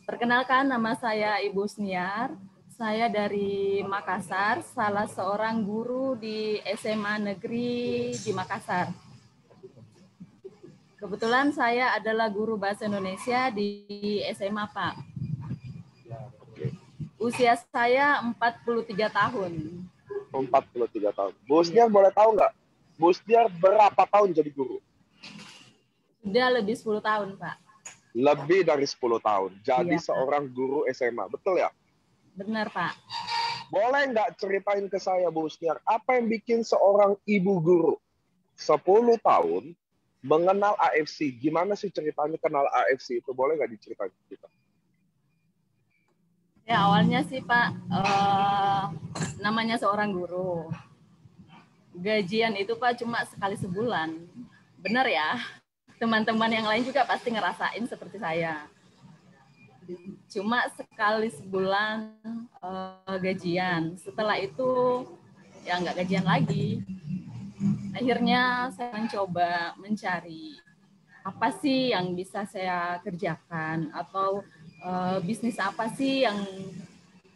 Perkenalkan, nama saya Ibu Sniar. Saya dari Makassar, salah seorang guru di SMA Negeri di Makassar. Kebetulan saya adalah guru bahasa Indonesia di SMA, Pak. Usia saya 43 tahun. 43 tahun. Bu Sniar boleh tahu nggak? Bu Sniar berapa tahun jadi guru? Sudah lebih 10 tahun, Pak. Lebih dari 10 tahun. Jadi Iya. seorang guru SMA, betul ya? Benar, Pak. Boleh nggak ceritain ke saya, Bu Sniar, apa yang bikin seorang ibu guru 10 tahun mengenal AFC? Gimana sih ceritanya kenal AFC itu? Boleh nggak diceritain ke kita? Ya, awalnya sih, Pak, namanya seorang guru. Gajian itu, Pak, cuma sekali sebulan. Benar ya? Teman-teman yang lain juga pasti ngerasain seperti saya. Cuma sekali sebulan gajian. Setelah itu ya nggak gajian lagi. Akhirnya saya mencoba mencari apa sih yang bisa saya kerjakan atau bisnis apa sih yang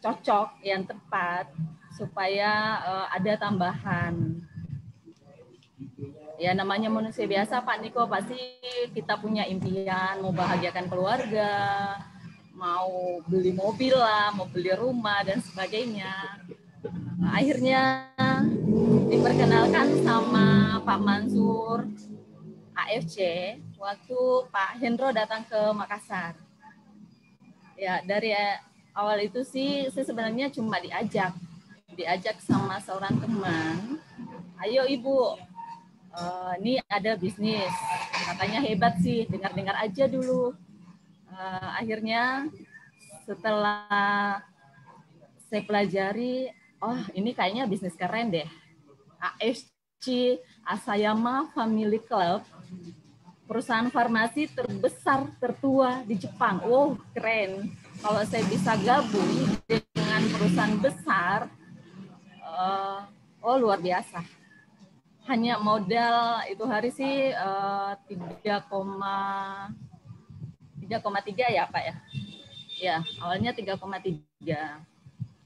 cocok, yang tepat supaya ada tambahan. Ya namanya manusia biasa Pak Niko, pasti kita punya impian mau bahagiakan keluarga, mau beli mobil lah, mau beli rumah dan sebagainya. Akhirnya diperkenalkan sama Pak Mansur AFC waktu Pak Hendro datang ke Makassar. Ya dari awal itu sih saya sebenarnya cuma diajak sama seorang teman. Ayo Ibu, ini ada bisnis, katanya hebat sih, dengar-dengar aja dulu. Akhirnya setelah saya pelajari, oh ini kayaknya bisnis keren deh. AFC Asayama Family Club, perusahaan farmasi terbesar tertua di Jepang. Wow, keren. Kalau saya bisa gabung dengan perusahaan besar, luar biasa. Hanya modal itu hari sih 3,3 ya Pak ya. Ya, awalnya 3,3.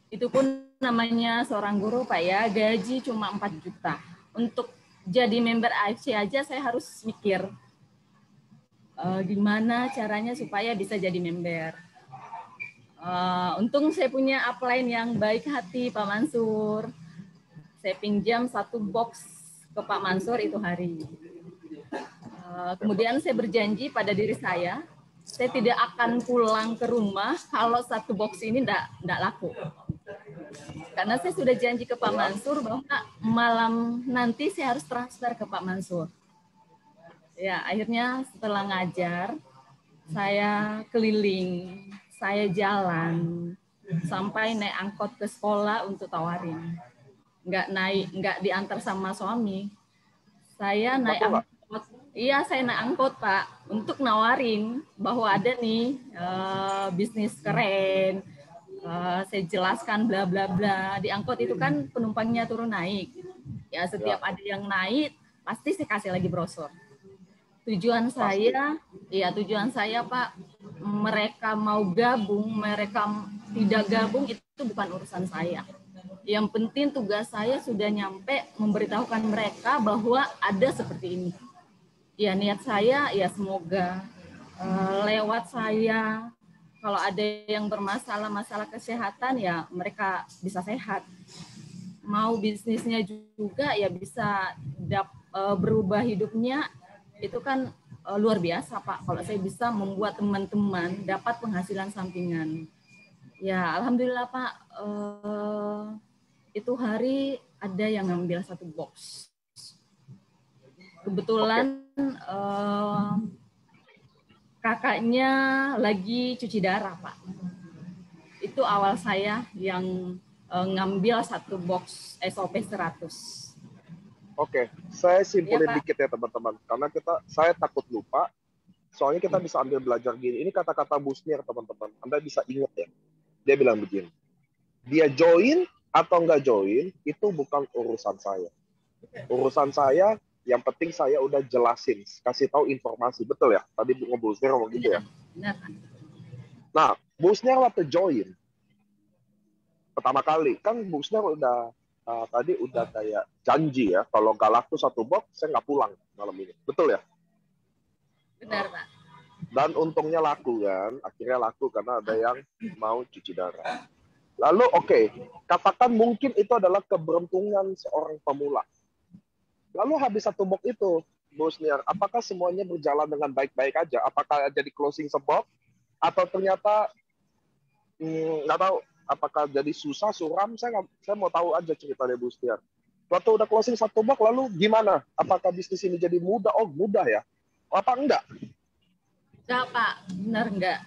Itu pun namanya seorang guru Pak ya, gaji cuma 4 juta. Untuk jadi member AFC aja saya harus mikir gimana caranya supaya bisa jadi member. Untung saya punya upline yang baik hati Pak Mansur. Saya pinjam 1 box ke Pak Mansur itu hari. Kemudian saya berjanji pada diri saya tidak akan pulang ke rumah kalau 1 box ini enggak laku. Karena saya sudah janji ke Pak Mansur bahwa malam nanti saya harus transfer ke Pak Mansur. Ya, akhirnya setelah ngajar, saya keliling, saya jalan, sampai naik angkot ke sekolah untuk tawarin. Nggak diantar sama suami. Saya naik angkot, saya naik angkot Pak, untuk nawarin bahwa ada nih bisnis keren. Saya jelaskan bla bla bla. Di angkot itu kan penumpangnya turun naik. Ya setiap ada yang naik pasti saya kasih lagi brosur. Tujuan saya Pak, mereka mau gabung, mereka tidak gabung itu bukan urusan saya. Yang penting tugas saya sudah nyampe memberitahukan mereka bahwa ada seperti ini. Ya niat saya ya semoga lewat saya, kalau ada yang bermasalah masalah kesehatan ya mereka bisa sehat. Mau bisnisnya juga ya bisa berubah hidupnya, itu kan luar biasa Pak. Kalau saya bisa membuat teman-teman dapat penghasilan sampingan. Ya alhamdulillah Pak, itu hari ada yang ngambil 1 box. Kebetulan kakaknya lagi cuci darah Pak. Itu awal saya yang ngambil 1 box SOP 100. Oke, saya simpulin dikit ya teman-teman, karena saya takut lupa, soalnya kita bisa ambil belajar gini. Ini kata-kata Bu Sniar teman-teman, Anda bisa ingat ya. Dia bilang begini, dia join atau nggak join, itu bukan urusan saya. Urusan saya, yang penting saya udah jelasin, kasih tahu informasi, betul ya? Tadi Bu Sniar ngomong gitu ya? Benar. Nah, Busnya waktu join pertama kali kan Busnya udah tadi udah kayak janji ya, kalau nggak laku satu box saya nggak pulang malam ini, betul ya? Benar, Pak. Dan untungnya laku kan, akhirnya laku karena ada yang mau cuci darah. Lalu oke, katakan mungkin itu adalah keberuntungan seorang pemula. Lalu habis satu box itu, Busnya, apakah semuanya berjalan dengan baik-baik aja? Apakah jadi closing sebox atau ternyata nggak tahu? Apakah jadi susah, suram? Saya mau tahu aja cerita dari Busnya. Waktu udah closing satu box, lalu gimana? Apakah bisnis ini jadi mudah? Oh, mudah ya? Apa enggak? Enggak, Pak. Benar enggak.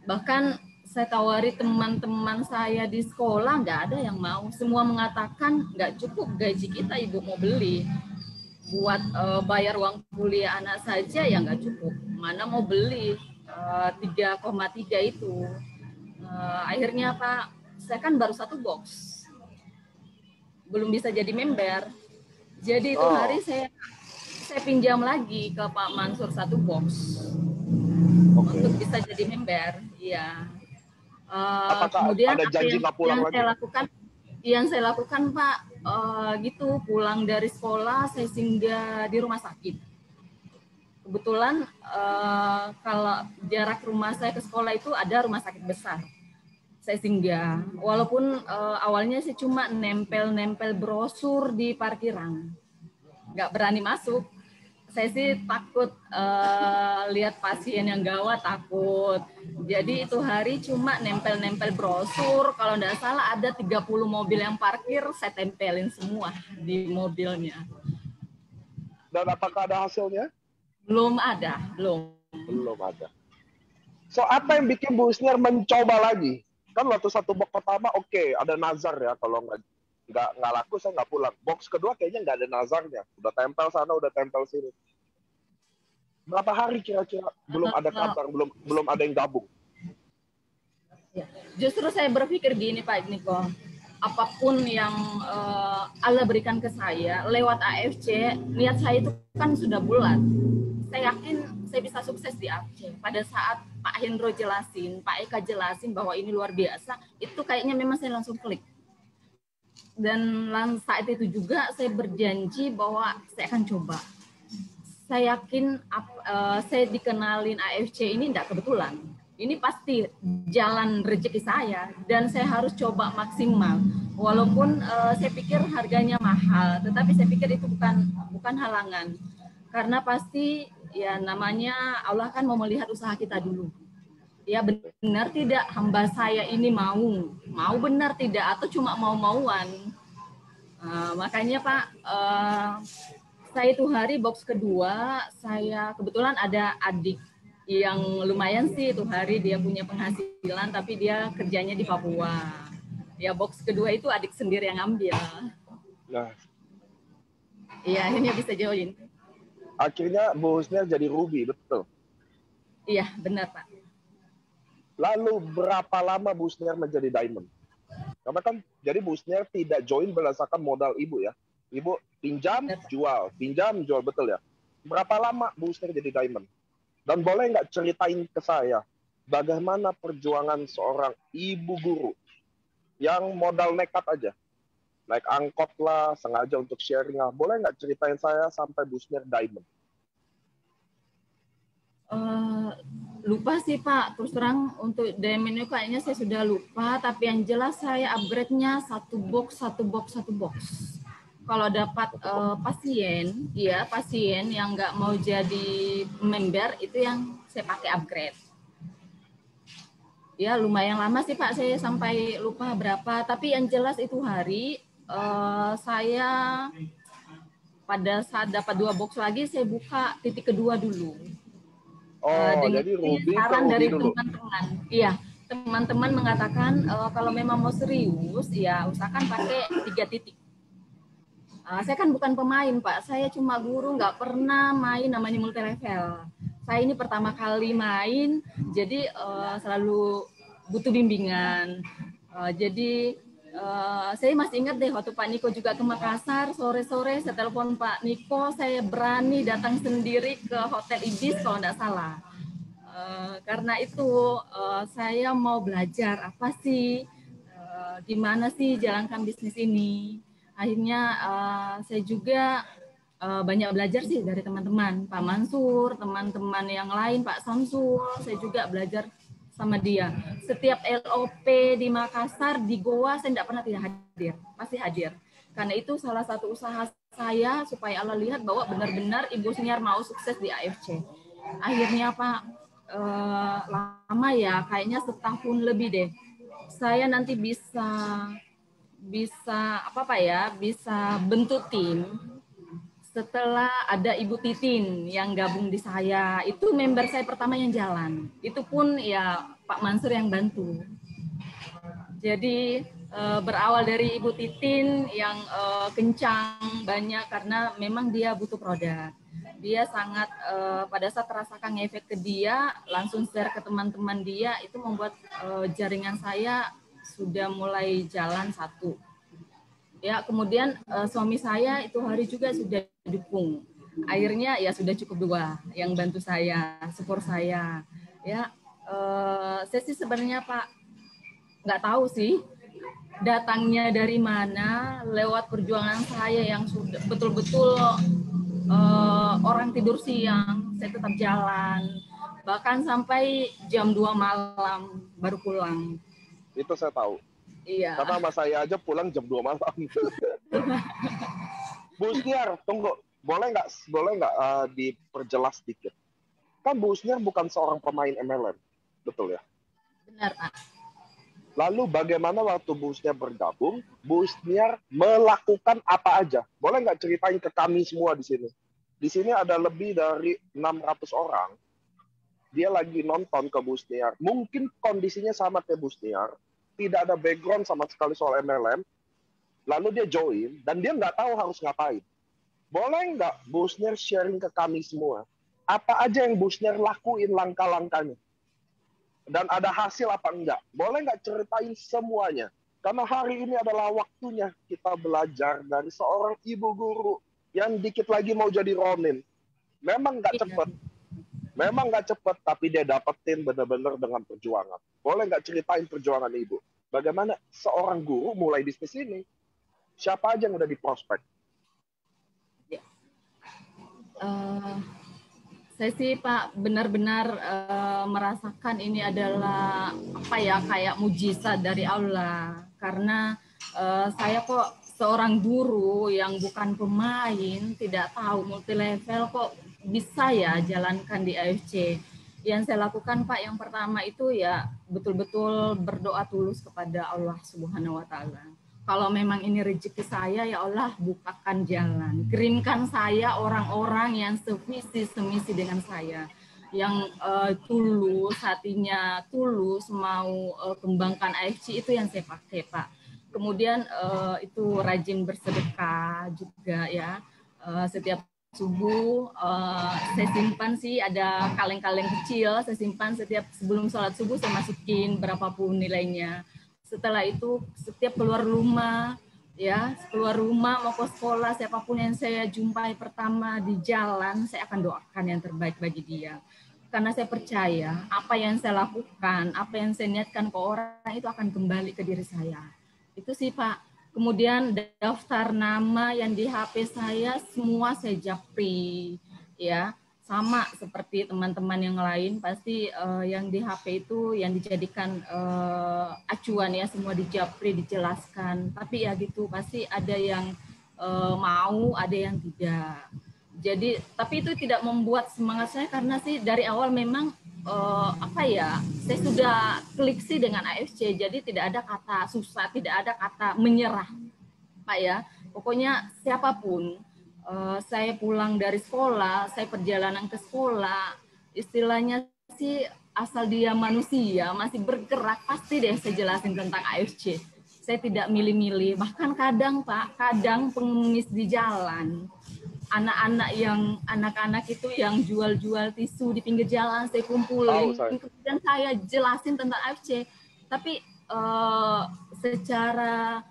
Bahkan saya tawari teman-teman saya di sekolah, nggak ada yang mau. Semua mengatakan nggak cukup gaji kita, Ibu mau beli. Buat bayar uang kuliah anak saja ya nggak cukup. Mana mau beli 3,3 itu. Akhirnya Pak, saya kan baru satu box. Belum bisa jadi member. Jadi itu hari saya pinjam lagi ke Pak Mansur satu box. Untuk bisa jadi member. Iya. Kemudian ada janji nggak pulang lagi? Yang saya lakukan Pak, gitu pulang dari sekolah saya singgah di rumah sakit. Kebetulan kalau jarak rumah saya ke sekolah itu ada rumah sakit besar. Saya singgah, walaupun awalnya saya cuma nempel brosur di parkiran, nggak berani masuk. Saya sih takut lihat pasien yang gawat, takut. Jadi itu hari cuma nempel brosur. Kalau nggak salah ada 30 mobil yang parkir, saya tempelin semua di mobilnya. Dan apakah ada hasilnya? Belum ada, belum ada. So apa yang bikin Bu Husniar mencoba lagi? Kan waktu satu box pertama oke, ada nazar ya, kalau nggak laku saya nggak pulang. Box kedua kayaknya nggak ada nazarnya, udah tempel sana, udah tempel sini. Berapa hari kira-kira belum ada kabar, belum ada yang gabung? Ya, justru saya berpikir gini Pak Niko, apapun yang Allah berikan ke saya lewat AFC, niat saya itu kan sudah bulat. Saya yakin saya bisa sukses di AFC. Pada saat Pak Hendro jelasin, Pak Eka jelasin bahwa ini luar biasa, itu kayaknya memang saya langsung klik. Dan saat itu juga saya berjanji bahwa saya akan coba. Saya yakin saya dikenalin AFC ini tidak kebetulan. Ini pasti jalan rezeki saya dan saya harus coba maksimal. Walaupun saya pikir harganya mahal, tetapi saya pikir itu bukan halangan. Karena pasti ya namanya Allah kan mau melihat usaha kita dulu. Ya benar tidak hamba saya ini mau benar tidak atau cuma mau-mauan. Makanya Pak, saya itu hari box kedua, saya kebetulan ada adik yang lumayan sih itu hari dia punya penghasilan tapi dia kerjanya di Papua. Ya box kedua itu adik sendiri yang ngambil. Nah. Iya, akhirnya bisa join. Akhirnya Bu Husniar jadi Ruby, betul? Iya, benar Pak. Lalu berapa lama Bu Husniar menjadi Diamond? Karena kan jadi Bu Husniar tidak join berdasarkan modal Ibu ya. Ibu pinjam, jual, betul ya? Berapa lama Bu Husniar jadi Diamond? Dan boleh nggak ceritain ke saya bagaimana perjuangan seorang ibu guru yang modal nekat aja? Naik angkot lah, sengaja untuk sharing lah. Boleh nggak ceritain saya sampai Bu Husniar Diamond? Lupa sih Pak, terus terang untuk Diamond itu kayaknya saya sudah lupa, tapi yang jelas saya upgrade-nya satu box. Kalau dapat pasien yang nggak mau jadi member, itu yang saya pakai upgrade. Ya lumayan lama sih Pak, saya sampai lupa berapa, tapi yang jelas itu hari saya pada saat dapat 2 box lagi, saya buka titik kedua dulu. Jadi Ruby saran dari dulu. Teman-teman. Iya, teman-teman mengatakan kalau memang mau serius, ya usahakan pakai 3 titik. Saya kan bukan pemain Pak, saya cuma guru, nggak pernah main namanya multi level. Saya ini pertama kali main, jadi selalu butuh bimbingan. Jadi saya masih ingat deh waktu Pak Niko juga ke Makassar, sore-sore saya telepon Pak Niko, saya berani datang sendiri ke Hotel Ibis kalau nggak salah. Karena itu saya mau belajar apa sih, gimana sih jalankan bisnis ini. Akhirnya saya juga banyak belajar sih dari teman-teman, Pak Mansur, teman-teman yang lain, Pak Samsul, saya juga belajar sama dia. Setiap LOP di Makassar, di Goa, saya tidak pernah tidak hadir, pasti hadir. Karena itu salah satu usaha saya supaya Allah lihat bahwa benar-benar Ibu Senior mau sukses di AFC. Akhirnya Pak, lama ya, kayaknya setahun lebih deh. Saya nanti bisa apa Pak ya, bisa bentuk tim setelah ada Ibu Titin yang gabung di saya. Itu member saya pertama yang jalan. Itu pun ya Pak Mansur yang bantu. Jadi berawal dari Ibu Titin yang kencang banyak karena memang dia butuh produk. Dia sangat pada saat terasakan efek ke dia, langsung share ke teman-teman dia, itu membuat jaringan saya sudah mulai jalan satu. Ya, kemudian suami saya itu hari juga sudah dukung. Akhirnya ya sudah cukup 2 yang bantu saya, support saya. Ya, saya sih sebenarnya Pak nggak tahu sih datangnya dari mana, lewat perjuangan saya yang sudah betul-betul orang tidur siang, saya tetap jalan. Bahkan sampai jam 2 malam baru pulang. Itu saya tahu. Iya. Karena sama saya aja pulang jam 2 malam. Bu Sniar, tunggu. Boleh nggak diperjelas sedikit? Kan Bu Sniar bukan seorang pemain MLM, betul ya? Benar, Pak. Lalu bagaimana waktu Bu Sniar bergabung, Bu Sniar melakukan apa aja? Boleh nggak ceritain ke kami semua di sini? Di sini ada lebih dari 600 orang. Dia lagi nonton ke Bu Sniar. Mungkin kondisinya sama kayak Bu Sniar. Tidak ada background sama sekali soal MLM. Lalu dia join, dan dia nggak tahu harus ngapain. Boleh nggak Bu Sniar sharing ke kami semua? Apa aja yang Bu Sniar lakuin langkah-langkahnya? Dan ada hasil apa enggak? Boleh nggak ceritain semuanya? Karena hari ini adalah waktunya kita belajar dari seorang ibu guru yang dikit lagi mau jadi Ronin. Memang nggak cepat. Memang nggak cepat, tapi dia dapetin benar-benar dengan perjuangan. Boleh nggak ceritain perjuangan Ibu? Bagaimana seorang guru mulai bisnis ini? Siapa aja yang udah di prospek? Saya sih Pak benar-benar merasakan ini adalah apa ya, kayak mujizat dari Allah, karena saya kok seorang guru yang bukan pemain, tidak tahu multi level, kok bisa ya jalankan di AFC. Yang saya lakukan Pak yang pertama itu ya betul-betul berdoa tulus kepada Allah Subhanahu wa taala. Kalau memang ini rezeki saya, ya Allah bukakan jalan. Kirimkan saya orang-orang yang semisi dengan saya. Yang tulus, hatinya tulus, mau kembangkan AFC, itu yang saya pakai Pak. Kemudian itu rajin bersedekah juga ya. Setiap subuh saya simpan sih, ada kaleng-kaleng kecil, saya simpan setiap sebelum sholat subuh, saya masukin berapapun nilainya. Setelah itu setiap keluar rumah mau ke sekolah, siapapun yang saya jumpai pertama di jalan, saya akan doakan yang terbaik bagi dia. Karena saya percaya apa yang saya lakukan, apa yang saya niatkan ke orang itu akan kembali ke diri saya. Itu sih Pak. Kemudian daftar nama yang di HP saya semua saya japri ya. Sama seperti teman-teman yang lain, pasti yang di HP itu yang dijadikan acuan ya, semua dijapri, dijelaskan. Tapi ya gitu, pasti ada yang mau, ada yang tidak. Jadi, tapi itu tidak membuat semangat saya, karena sih dari awal memang saya sudah klik sih dengan AFC, jadi tidak ada kata susah, tidak ada kata menyerah, Pak ya. Pokoknya siapapun. Saya pulang dari sekolah, saya perjalanan ke sekolah, istilahnya sih asal dia manusia, masih bergerak, pasti deh saya jelasin tentang AFC. Saya tidak milih-milih, bahkan kadang Pak, kadang pengemis di jalan, anak-anak itu yang jual-jual tisu di pinggir jalan, saya kumpulin, kemudian saya jelasin tentang AFC. Tapi secara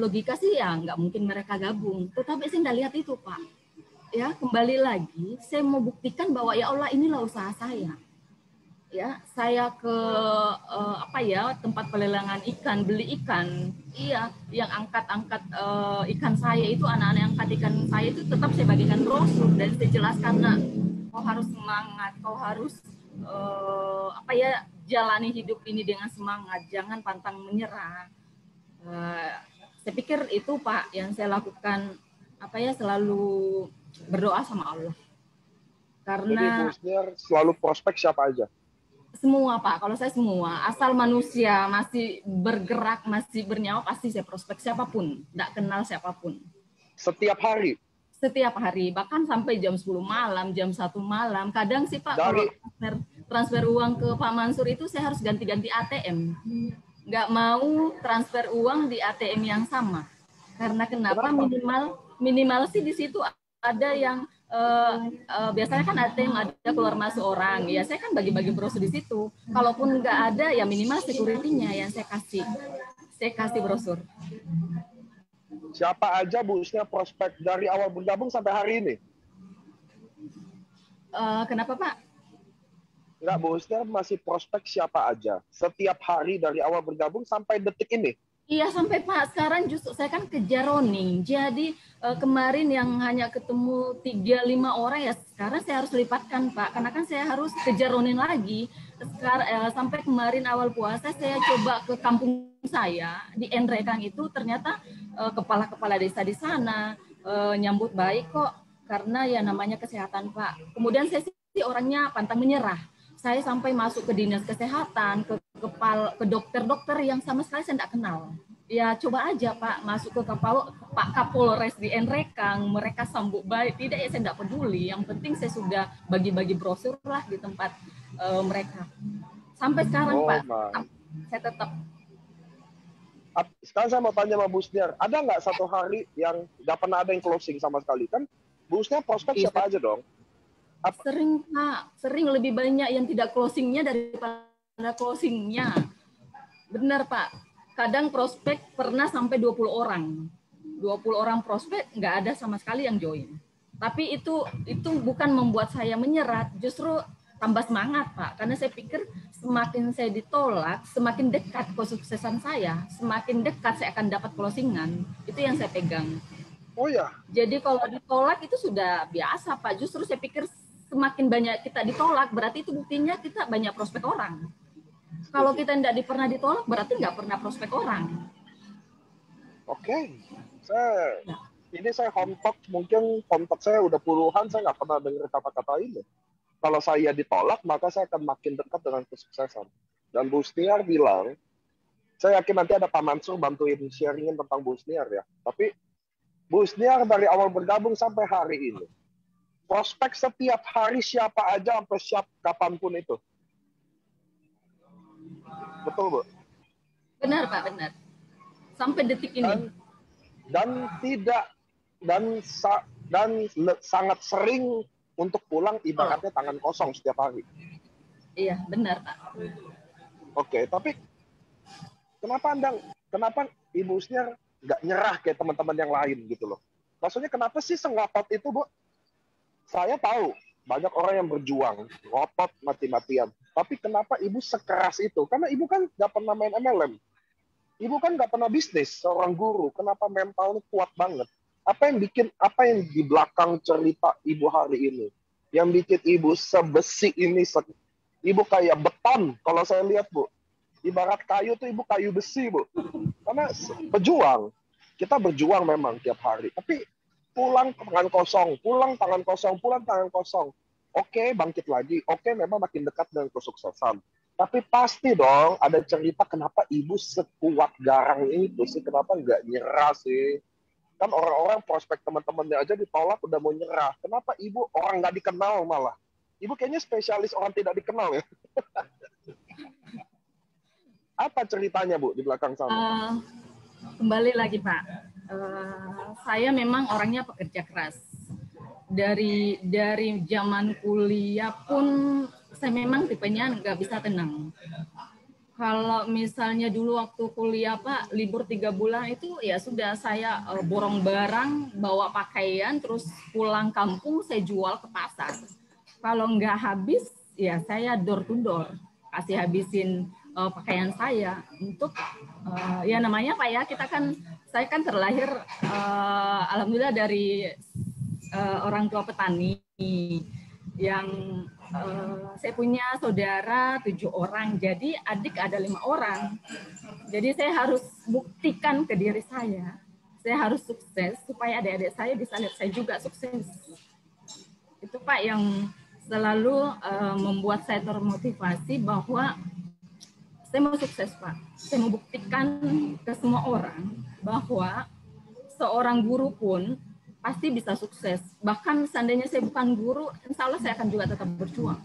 logika sih ya nggak mungkin mereka gabung, tetapi saya nggak lihat itu Pak. Ya kembali lagi, saya mau buktikan bahwa ya Allah inilah usaha saya. ya saya ke tempat pelelangan ikan, beli ikan. Iya, yang angkat-angkat ikan saya itu, anak-anak yang angkat ikan saya itu tetap saya bagikan brosur dan saya jelaskan, nah, kau harus semangat, kau harus jalani hidup ini dengan semangat, jangan pantang menyerah. Saya pikir itu Pak yang saya lakukan, selalu berdoa sama Allah. Jadi Bu Karena Husniar selalu prospek siapa aja? semua Pak, kalau saya semua, asal manusia masih bergerak, masih bernyawa, pasti saya prospek siapapun, tidak kenal siapapun. Setiap hari? Setiap hari, bahkan sampai jam 10 malam, jam 1 malam. Kadang sih Pak, kalau transfer uang ke Pak Mansur itu saya harus ganti-ganti ATM. Nggak mau transfer uang di ATM yang sama. Karena kenapa? Minimal sih di situ ada yang biasanya kan ATM ada keluar masuk orang, ya saya kan bagi-bagi brosur di situ. Kalaupun nggak ada, ya minimal security-nya yang saya kasih brosur. Siapa aja Bu Husniar prospek dari awal bergabung sampai hari ini? Kenapa Pak? Enggak, Bu Husniar masih prospek siapa aja setiap hari dari awal bergabung sampai detik ini? Iya, sampai Pak, sekarang justru saya kan kejar Roning. Jadi kemarin yang hanya ketemu 3-5 orang, ya sekarang saya harus lipatkan Pak. Karena kan saya harus kejar Roning lagi. Sekarang, sampai kemarin awal puasa saya coba ke kampung saya, di Enrekang itu ternyata kepala-kepala desa di sana nyambut baik kok. Karena ya namanya kesehatan Pak. Kemudian saya sih orangnya pantang menyerah. Saya sampai masuk ke dinas kesehatan, ke dokter-dokter yang sama sekali saya tidak kenal. Ya coba aja Pak, masuk ke Pak Kapolres di Enrekang, mereka sambut baik. Tidak, ya saya tidak peduli. Yang penting saya sudah bagi-bagi brosur lah di tempat mereka. Sampai sekarang Pak, saya tetap. Sekarang saya mau tanya sama Bu Husniar, ada nggak satu hari yang nggak pernah ada yang closing sama sekali? Kan Bu Husniar prospek siapa aja dong? Sering Pak, sering lebih banyak yang tidak closingnya daripada closingnya. Benar Pak, kadang prospek pernah sampai 20 orang. 20 orang prospek nggak ada sama sekali yang join. Tapi itu bukan membuat saya menyerah, justru tambah semangat Pak. Karena saya pikir semakin saya ditolak, semakin dekat kesuksesan saya, semakin dekat saya akan dapat closingan. Itu yang saya pegang. Oh ya. Jadi kalau ditolak itu sudah biasa Pak. Justru saya pikir semakin banyak kita ditolak, berarti itu buktinya kita banyak prospek orang. Kalau kita tidak pernah ditolak, berarti nggak pernah prospek orang. Oke. Ini saya home talk, mungkin home talk saya udah puluhan, saya nggak pernah dengar kata-kata ini. Kalau saya ditolak, maka saya akan makin dekat dengan kesuksesan. Dan Bu Husniar bilang, saya yakin nanti ada Pak Mansur bantuin sharingin tentang Bu Husniar ya. Tapi Bu Husniar dari awal bergabung sampai hari ini, prospek setiap hari siapa aja sampai siap kapanpun itu. Betul, Bu? Benar, Pak, benar. Sampai detik ini. Dan sangat sering untuk pulang ibaratnya tangan kosong setiap hari. Iya, benar, Pak. Oke, tapi kenapa Ibu Husniar nggak nyerah kayak teman-teman yang lain gitu loh? Maksudnya kenapa sih sengotot itu, Bu? Saya tahu banyak orang yang berjuang, ngotot mati-matian. Tapi kenapa Ibu sekeras itu? Karena Ibu kan nggak pernah main MLM. Ibu kan nggak pernah bisnis, seorang guru. Kenapa mentalnya kuat banget? Apa yang di belakang cerita Ibu hari ini? Yang bikin Ibu sebesi ini? Ibu kayak beton, kalau saya lihat, Bu. Ibarat kayu tuh Ibu kayu besi, Bu. Karena pejuang. Kita berjuang memang tiap hari. Tapi pulang tangan kosong, pulang tangan kosong, pulang tangan kosong. Oke, bangkit lagi. Oke, memang makin dekat dengan kesuksesan. Tapi pasti dong ada cerita kenapa Ibu sekuat garang itu sih, kenapa nggak nyerah sih? Kan orang-orang prospek teman-temannya aja ditolak udah mau nyerah. Kenapa Ibu orang nggak dikenal malah? Ibu kayaknya spesialis orang tidak dikenal ya. Apa ceritanya Bu di belakang sana? Kembali lagi Pak, saya memang orangnya pekerja keras. Dari zaman kuliah pun saya memang tipenya nggak bisa tenang. Kalau misalnya dulu waktu kuliah Pak, libur 3 bulan itu ya sudah saya borong barang, bawa pakaian, terus pulang kampung saya jual ke pasar. Kalau nggak habis, ya saya door to door, kasih habisin pakaian saya untuk ya namanya Pak ya, saya kan terlahir alhamdulillah dari orang tua petani yang saya punya saudara 7 orang, jadi adik ada 5 orang. Jadi saya harus buktikan ke diri saya harus sukses supaya adik-adik saya bisa lihat saya juga sukses. Itu Pak yang selalu membuat saya termotivasi bahwa saya mau sukses Pak. Saya mau buktikan ke semua orang bahwa seorang guru pun pasti bisa sukses. Bahkan seandainya saya bukan guru, insya Allah saya akan juga tetap berjuang.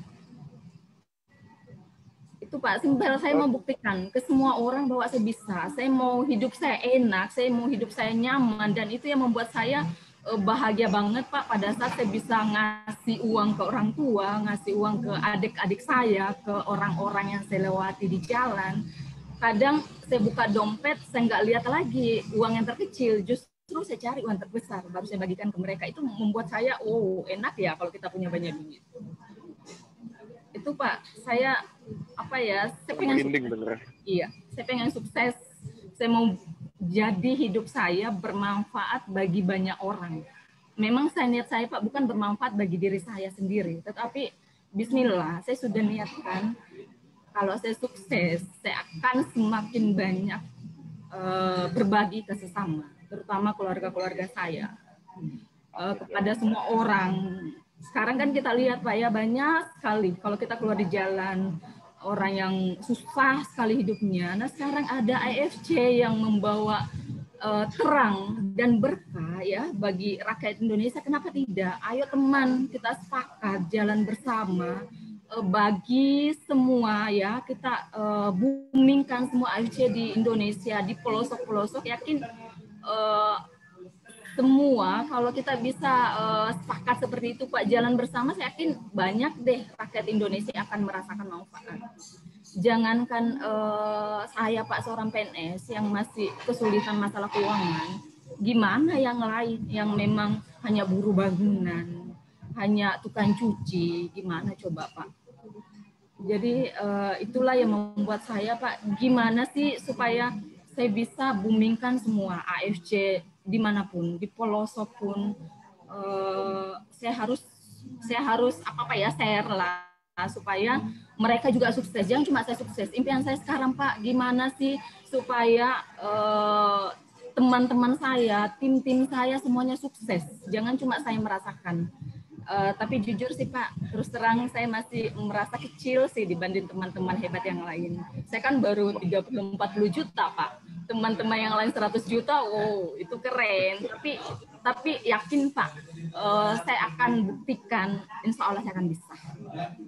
Itu Pak, simpel saya mau buktikan ke semua orang bahwa saya bisa. Saya mau hidup saya enak, saya mau hidup saya nyaman, dan itu yang membuat saya bahagia banget Pak pada saat saya bisa ngasih uang ke orang tua, ngasih uang ke adik-adik saya, ke orang-orang yang saya lewati di jalan. Kadang saya buka dompet, saya nggak lihat lagi uang yang terkecil, justru saya cari uang terbesar, baru saya bagikan ke mereka. Itu membuat saya, oh enak ya kalau kita punya banyak duit. Itu Pak, saya pengen sukses. Iya, saya pengen sukses. Saya mau jadi hidup saya bermanfaat bagi banyak orang. Memang saya niat saya Pak bukan bermanfaat bagi diri saya sendiri, tetapi Bismillah, saya sudah niatkan kalau saya sukses, saya akan semakin banyak berbagi ke sesama, terutama keluarga-keluarga saya, kepada semua orang. Sekarang kan kita lihat Pak ya, banyak sekali kalau kita keluar di jalan, orang yang susah sekali hidupnya. Nah sekarang ada AFC yang membawa terang dan berkah ya bagi rakyat Indonesia. Kenapa tidak? Ayo teman, kita sepakat jalan bersama, bagi semua ya, kita boomingkan semua AFC di Indonesia, di pelosok-pelosok. Yakin semua kalau kita bisa sepakat seperti itu Pak, jalan bersama, saya yakin banyak deh rakyat Indonesia akan merasakan manfaat. Jangankan saya Pak seorang PNS yang masih kesulitan masalah keuangan, gimana yang lain yang memang hanya buruh bangunan, hanya tukang cuci, gimana coba Pak? Jadi itulah yang membuat saya Pak, gimana sih supaya saya bisa boomingkan semua AFC dimanapun, di pelosok pun, saya harus share lah supaya mereka juga sukses. Jangan cuma saya sukses. Impian saya sekarang Pak, gimana sih supaya teman-teman saya, tim-tim saya semuanya sukses. Jangan cuma saya merasakan. Tapi jujur sih Pak, terus terang saya masih merasa kecil sih dibanding teman-teman hebat yang lain. Saya kan baru 30-40 juta Pak. Teman-teman yang lain 100 juta, wow itu keren. Tapi yakin Pak, saya akan buktikan, insya Allah saya akan bisa.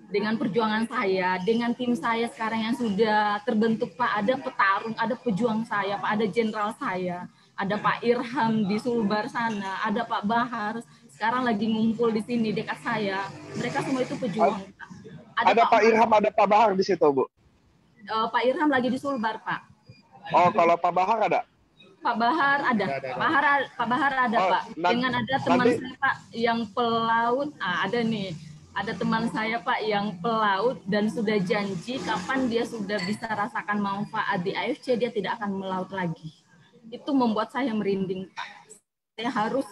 Dengan perjuangan saya, dengan tim saya sekarang yang sudah terbentuk Pak, ada petarung, ada pejuang saya Pak, ada jenderal saya, ada Pak Irham di Sulbar sana, ada Pak Bahar, sekarang lagi ngumpul di sini dekat saya. Mereka semua itu pejuang. Ada Pak Irham, ada Pak Bahar di situ, Bu? Pak Irham lagi di Sulbar, Pak. Oh, kalau Pak Bahar ada? Pak Bahar ada. Pak Bahar ada, Pak. Dengan ada teman saya, Pak, yang pelaut. Ada nih. Ada teman saya, Pak, yang pelaut dan sudah janji kapan dia sudah bisa rasakan manfaat di AFC, dia tidak akan melaut lagi. Itu membuat saya merinding, Pak. Saya harus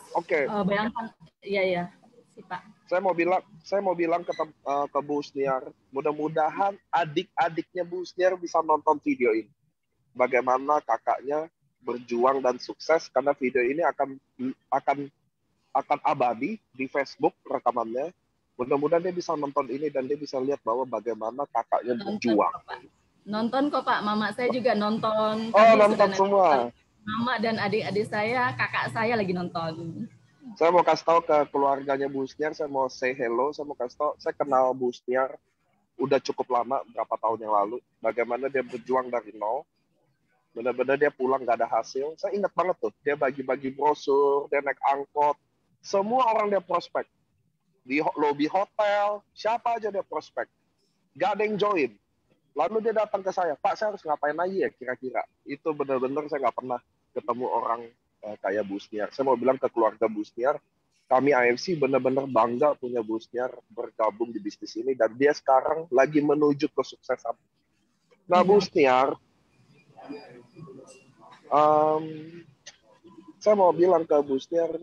bayangkan, ya, sih Pak. Saya mau bilang ke Bu Sniar, mudah-mudahan adik-adiknya Bu Sniar bisa nonton video ini. Bagaimana kakaknya berjuang dan sukses, karena video ini akan abadi di Facebook rekamannya. Mudah-mudahan dia bisa nonton ini dan dia bisa lihat bahwa bagaimana kakaknya berjuang. Nonton kok Pak, mama saya juga nonton. Oh, nonton semua. Mama dan adik-adik saya, kakak saya lagi nonton. Saya mau kasih tahu ke keluarganya Bu Sniar, saya mau say hello, saya mau kasih tahu, saya kenal Bu Sniar udah cukup lama, berapa tahun yang lalu, bagaimana dia berjuang dari nol, benar-benar dia pulang nggak ada hasil. Saya ingat banget tuh, dia bagi-bagi brosur, dia naik angkot, semua orang dia prospek. Di lobi hotel, siapa aja dia prospek. Gak ada yang join. Lalu dia datang ke saya, Pak, saya harus ngapain lagi ya kira-kira? Itu benar-benar saya nggak pernah ketemu orang kayak Bu Sniar. Saya mau bilang ke keluarga Bu Sniar, kami AFC benar-benar bangga punya Busniar bergabung di bisnis ini dan dia sekarang lagi menuju kesuksesan. Nah, Busniar, saya mau bilang ke Busniar,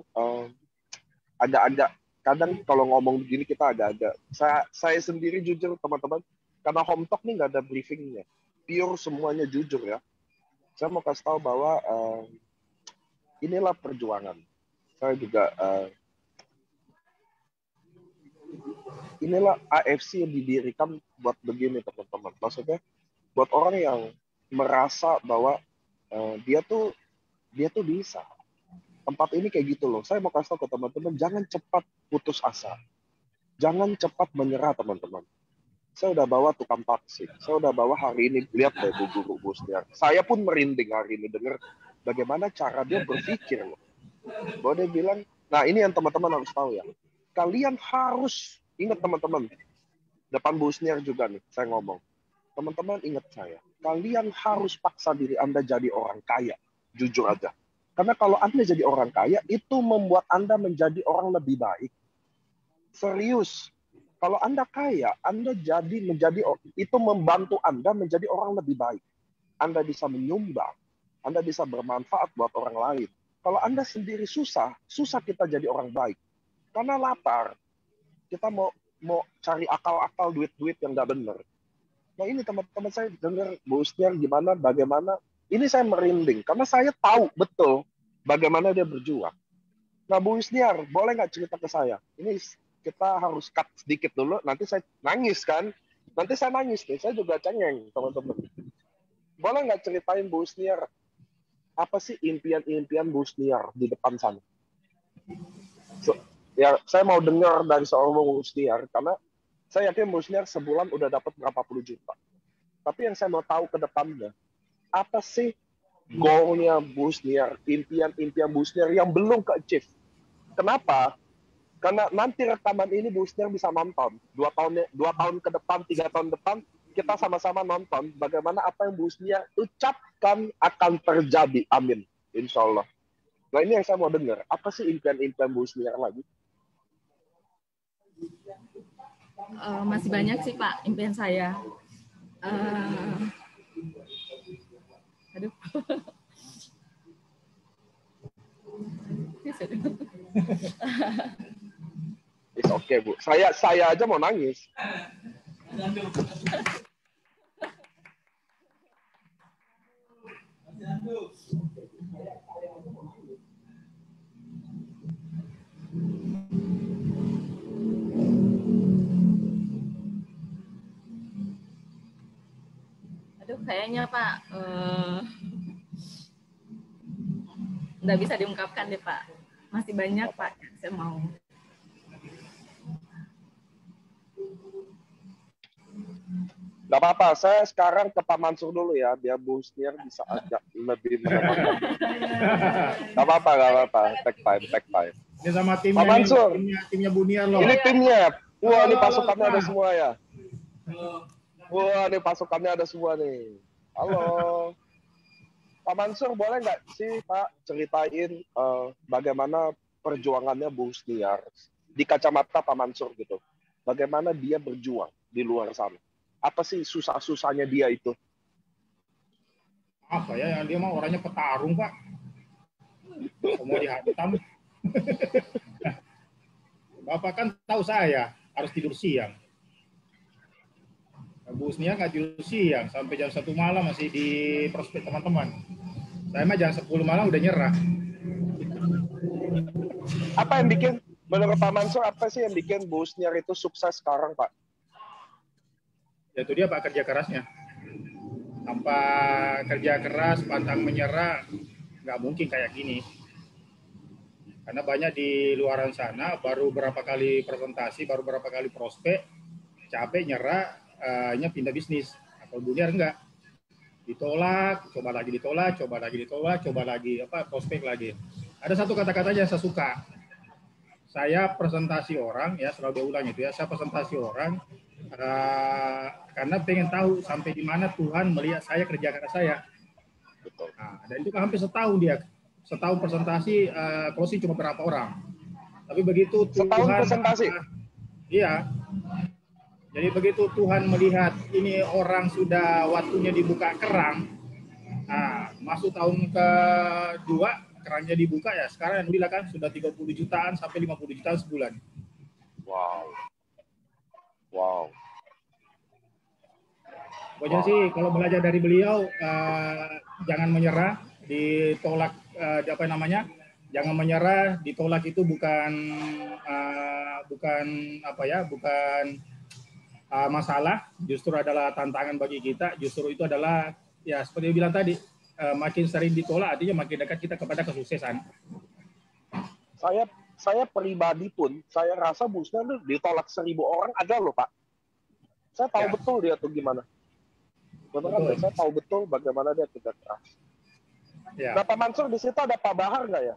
agak-agak kadang kalau ngomong begini kita agak-agak. Saya sendiri jujur teman-teman, karena home talk nih nggak ada briefingnya, pure semuanya jujur ya. Saya mau kasih tahu bahwa inilah perjuangan. Saya juga inilah AFC yang didirikan buat begini teman-teman. Maksudnya buat orang yang merasa bahwa dia tuh bisa. Tempat ini kayak gitu loh. Saya mau kasih tahu ke teman-teman, jangan cepat putus asa. Jangan cepat menyerah teman-teman. Saya udah bawa tukang taksi. Saya udah bawa hari ini, lihat deh Bu Guru Busniar. Saya pun merinding hari ini dengar bagaimana cara dia berpikir loh. Bahwa dia bilang, nah ini yang teman-teman harus tahu ya. Kalian harus ingat teman-teman. Depan Busniar juga nih, saya ngomong. Teman-teman ingat saya. Kalian harus paksa diri Anda jadi orang kaya. Jujur aja. Karena kalau Anda jadi orang kaya, itu membuat Anda menjadi orang lebih baik. Serius. Kalau Anda kaya, Anda itu membantu Anda menjadi orang lebih baik. Anda bisa menyumbang. Anda bisa bermanfaat buat orang lain. Kalau Anda sendiri susah kita jadi orang baik. Karena lapar. Kita mau cari akal-akal duit-duit yang nggak benar. Nah ini teman-teman saya dengar Busniar bagaimana. Ini saya merinding. Karena saya tahu betul bagaimana dia berjuang. Nah Bu Busniar, boleh nggak cerita ke saya? Ini kita harus cut sedikit dulu. Nanti saya nangis kan? Nanti saya nangis nih. Saya juga cengeng teman-teman. Boleh nggak ceritain Bu Busniar? Apa sih impian-impian Busniar di depan sana? Ya, saya mau dengar dari seorang Busniar karena saya yakin Busniar sebulan udah dapat berapa puluh juta. Tapi yang saya mau tahu ke depannya, apa sih goalnya Busniar, impian Busniar yang belum ke-achieve? Kenapa? Karena nanti rekaman ini Busniar bisa nonton 2 tahun ke depan, 3 tahun depan, kita sama-sama nonton bagaimana apa yang Busniar ucapkan akan terjadi. Amin. Insya Allah. Nah ini yang saya mau dengar. Apa sih impian Busniar lagi? Masih banyak sih Pak impian saya. Aduh. It's okay Bu. Saya aja mau nangis. Aduh, kayaknya Pak nggak bisa diungkapkan deh Pak. Masih banyak Pak yang saya mau. Gak apa-apa, saya sekarang ke Pak Mansur dulu ya, biar Busniar bisa agak lebih menenangkan. Gak apa-apa. Take time. Ini sama timnya, Pak Mansur. Timnya Buniar loh. Ini timnya. Wah, ini pasukannya ada semua ya. Wah, ini pasukannya ada semua nih. Halo. Pak Mansur, boleh nggak sih Pak ceritain bagaimana perjuangannya Busniar di kacamata Pak Mansur gitu. Bagaimana dia berjuang di luar sana. Apa sih susah-susahnya dia itu? Apa ya, dia mah orangnya petarung Pak. Mau dihantam. Bapak kan tahu saya harus tidur siang. Busniar nggak tidur siang sampai jam 1 malam masih di prospek teman-teman. Saya mah jam 10 malam udah nyerah. Apa yang bikin, menurut Pak Mansur, apa sih yang bikin Busniar itu sukses sekarang Pak? Ya itu dia Pak, kerja kerasnya. Tanpa kerja keras, pantang menyerah, nggak mungkin kayak gini. Karena banyak di luaran sana, baru berapa kali presentasi, baru berapa kali prospek, capek, nyerah, hanya pindah bisnis. Atau Busniar enggak. Ditolak, coba lagi, prospek lagi. Ada satu kata-kata yang saya suka. Saya presentasi orang, ya selalu diulang itu ya, saya presentasi orang, karena pengen tahu sampai di mana Tuhan melihat saya kerja keras saya. Nah, dan itu kan hampir setahun dia. Setahun presentasi, closing cuma berapa orang. Tapi begitu Setahun Tuhan, presentasi. iya. Jadi begitu Tuhan melihat ini orang sudah waktunya dibuka kerang, nah, masuk tahun kedua kerannya dibuka ya. Sekarang yang bilang kan sudah 30 jutaan sampai 50 jutaan sebulan. Wow. Wow. Pokoknya sih kalau belajar dari beliau jangan menyerah, ditolak apa namanya? Jangan menyerah, ditolak itu bukan masalah, justru adalah tantangan bagi kita. Justru itu adalah ya seperti yang bilang tadi, makin sering ditolak artinya makin dekat kita kepada kesuksesan. Saya pribadi pun saya rasa busnya tuh ditolak 1.000 orang ada loh Pak. Saya tahu betul dia tuh gimana. Betul. Saya tahu betul bagaimana dia kerja keras. Ya. Nah, Pak Mansur di situ ada Pak Bahar nggak ya?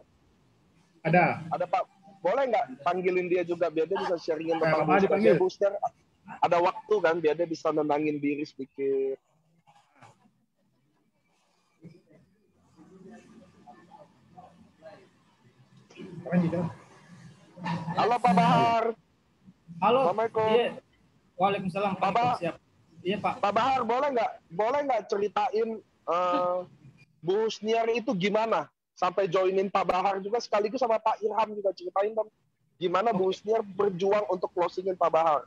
Ada. Ada Pak. Boleh nggak panggilin dia juga biar dia bisa sharingin tentang busnya. Ada waktu kan biar dia bisa nenangin diri sedikit. Halo Pak Bahar. Halo. Assalamualaikum. Iya. Waalaikumsalam. Pak Bahar. Siap. Iya Pak. Pak Bahar boleh nggak ceritain Bu Husniar itu gimana sampai joinin Pak Bahar juga sekaligus sama Pak Irham juga ceritain dong gimana Bu Husniar berjuang untuk closingin Pak Bahar.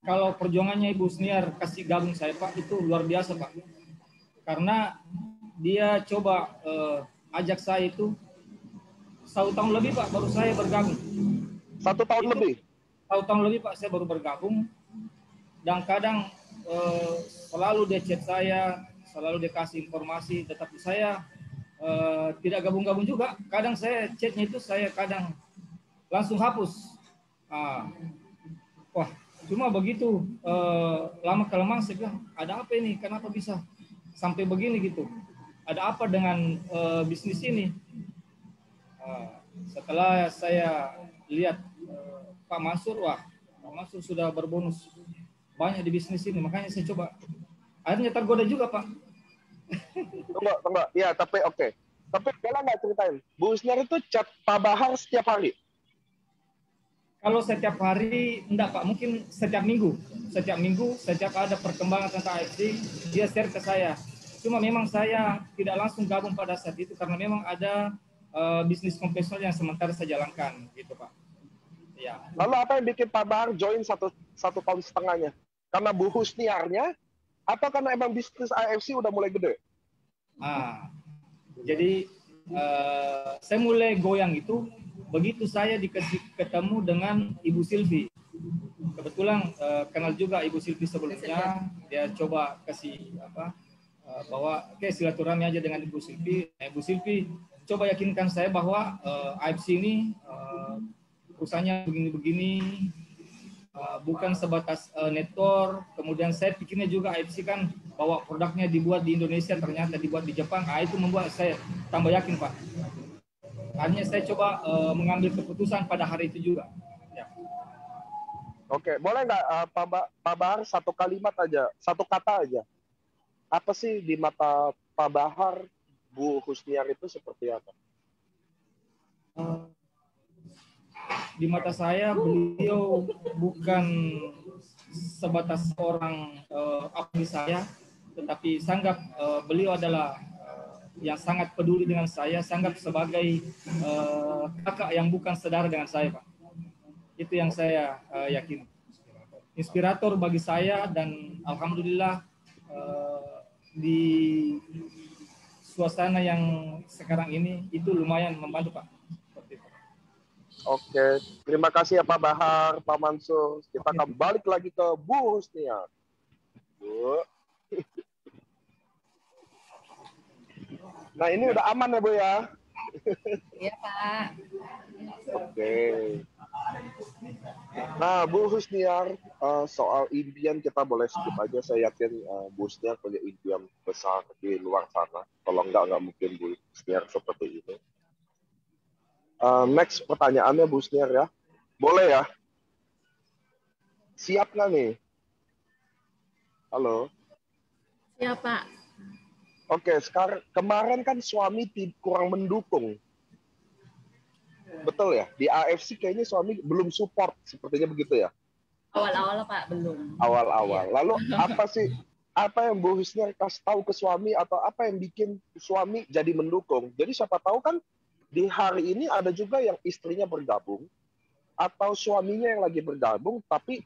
Kalau perjuangannya Ibu Husniar kasih gabung saya Pak itu luar biasa Pak, karena dia coba ajak saya itu 1 tahun lebih Pak baru saya bergabung. 1 tahun itu, lebih? 1 tahun lebih Pak saya baru bergabung, dan kadang selalu dia chat saya, selalu dia kasih informasi, tetapi saya tidak gabung-gabung juga. Kadang saya chatnya itu saya kadang langsung hapus. Wah, cuma begitu lama-kelamaan saya bilang, ada apa ini? Kenapa bisa sampai begini gitu? Ada apa dengan bisnis ini? Setelah saya lihat Pak Mansur, wah, Pak Mansur sudah berbonus banyak di bisnis ini, makanya saya coba. Akhirnya tergoda juga Pak. Tunggu. Ya, tapi oke. Tapi boleh nggak ceritain? Bu Husniar itu chat Pak Bahar setiap hari? Kalau setiap hari, enggak Pak. Mungkin setiap minggu. Setiap minggu, setiap ada perkembangan tentang AFC, dia share ke saya. Cuma memang saya tidak langsung gabung pada saat itu, karena memang ada bisnis konvensional yang sementara saya jalankan, gitu Pak. Ya. Lalu apa yang bikin Pak Bahar join satu tahun setengahnya? Karena Bu Husniarnya, atau karena emang bisnis AFC udah mulai gede? Jadi saya mulai goyang itu begitu saya dikasih ketemu dengan Ibu Silvi. Kebetulan kenal juga Ibu Silvi sebelumnya. Dia coba kasih bahwa oke, silaturahmi aja dengan Ibu Silvi. Ibu Silvi coba yakinkan saya bahwa AFC ini perusahaannya begini-begini, bukan sebatas network. Kemudian saya pikirnya juga AFC kan bahwa produknya dibuat di Indonesia, ternyata dibuat di Jepang. Itu membuat saya tambah yakin Pak. Akhirnya saya coba mengambil keputusan pada hari itu juga. Ya. Oke, boleh nggak Pak Bahar satu kalimat aja, satu kata aja. Apa sih di mata Pak Bahar Bu Husniar itu seperti apa? Di mata saya beliau bukan sebatas orang abdi saya, tetapi sangat beliau adalah yang sangat peduli dengan saya, sangat sebagai kakak yang bukan saudara dengan saya Pak. Itu yang saya yakin. Inspirator bagi saya, dan alhamdulillah di suasana yang sekarang ini itu lumayan membantu Pak. Oke, terima kasih ya Pak Bahar, Pak Mansur. Kita akan balik lagi ke Bu Husniar. Bu. Nah, ini udah aman ya Bu ya? Iya Pak. Oke. Nah, Bu Husniar, soal impian kita boleh skip aja. Saya yakin Bu Husniar punya impian besar di luar sana. Kalau nggak mungkin Bu Husniar seperti itu. Next pertanyaannya Bu Husniar ya. Boleh ya? Siap nggak nih? Halo? Siap Pak. Oke, sekarang kemarin kan suami kurang mendukung. Betul ya? Di AFC kayaknya suami belum support, sepertinya begitu ya? Awal-awal Pak, belum. Awal-awal. Iya. Lalu apa yang Bu Husnia kasih tahu ke suami, atau apa yang bikin suami jadi mendukung? Jadi siapa tahu kan di hari ini ada juga yang istrinya bergabung, atau suaminya yang lagi bergabung, tapi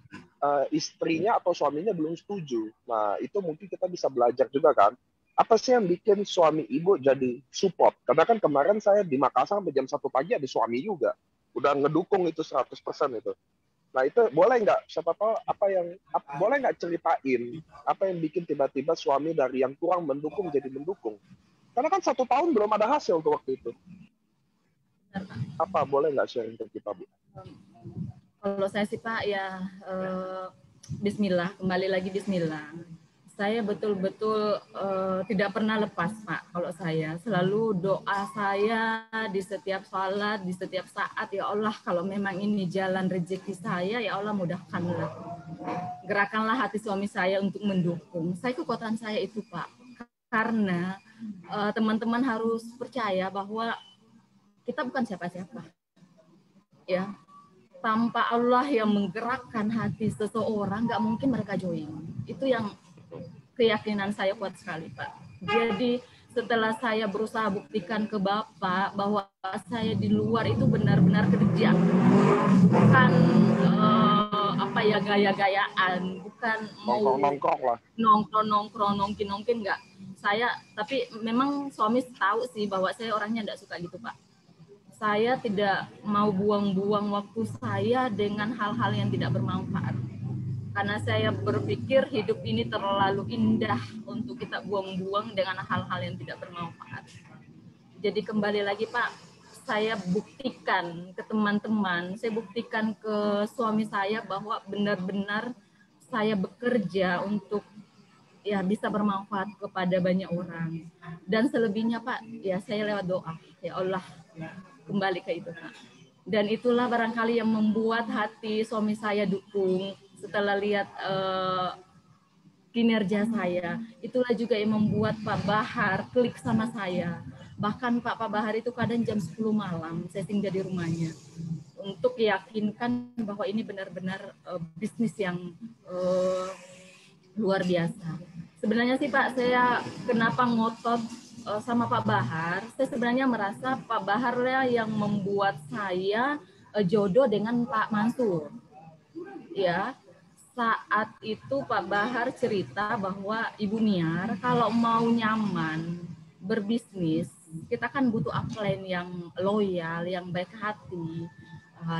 istrinya atau suaminya belum setuju. Nah, itu mungkin kita bisa belajar juga kan. Apa sih yang bikin suami ibu jadi support? Karena kan kemarin saya di Makassar sampai jam 1 pagi ada suami juga. Udah ngedukung itu 100% itu. Nah, itu boleh nggak, siapa tahu boleh nggak ceritain apa yang bikin tiba-tiba suami dari yang kurang mendukung jadi mendukung? Karena kan 1 tahun belum ada hasil tuh waktu itu. Apa boleh nggak sharing ke kita, Bu? Kalau saya sih Pak ya Bismillah, kembali lagi Bismillah. Saya betul-betul tidak pernah lepas Pak. Kalau saya selalu doa saya di setiap salat, di setiap saat, ya Allah kalau memang ini jalan rezeki saya, ya Allah mudahkanlah. Gerakanlah hati suami saya untuk mendukung. Saya kekuatan saya itu Pak. Karena teman-teman harus percaya bahwa kita bukan siapa-siapa. Ya, tanpa Allah yang menggerakkan hati seseorang, nggak mungkin mereka join. Itu yang keyakinan saya kuat sekali, Pak. Jadi setelah saya berusaha buktikan ke Bapak bahwa saya di luar itu benar-benar kerja, bukan gaya-gayaan, bukan mau nongkrong lah, nongkrong, nongkin nggak. Saya, tapi memang suami tahu sih bahwa saya orangnya nggak suka gitu, Pak. Saya tidak mau buang-buang waktu saya dengan hal-hal yang tidak bermanfaat. Karena saya berpikir hidup ini terlalu indah untuk kita buang-buang dengan hal-hal yang tidak bermanfaat. Jadi kembali lagi Pak, saya buktikan ke teman-teman, saya buktikan ke suami saya bahwa benar-benar saya bekerja untuk ya bisa bermanfaat kepada banyak orang. Dan selebihnya Pak, ya saya lewat doa. Ya Allah, kembali ke itu Pak. Dan itulah barangkali yang membuat hati suami saya dukung setelah lihat kinerja saya. Itulah juga yang membuat Pak Bahar klik sama saya. Bahkan Pak Bahar itu kadang jam 10 malam saya singgah di rumahnya untuk yakinkan bahwa ini benar-benar bisnis yang luar biasa. Sebenarnya sih Pak, saya kenapa ngotot sama Pak Bahar, saya sebenarnya merasa Pak Bahar lah yang membuat saya jodoh dengan Pak Mansur. Ya, saat itu Pak Bahar cerita bahwa Ibu Niar kalau mau nyaman berbisnis, kita kan butuh upline yang loyal, yang baik hati.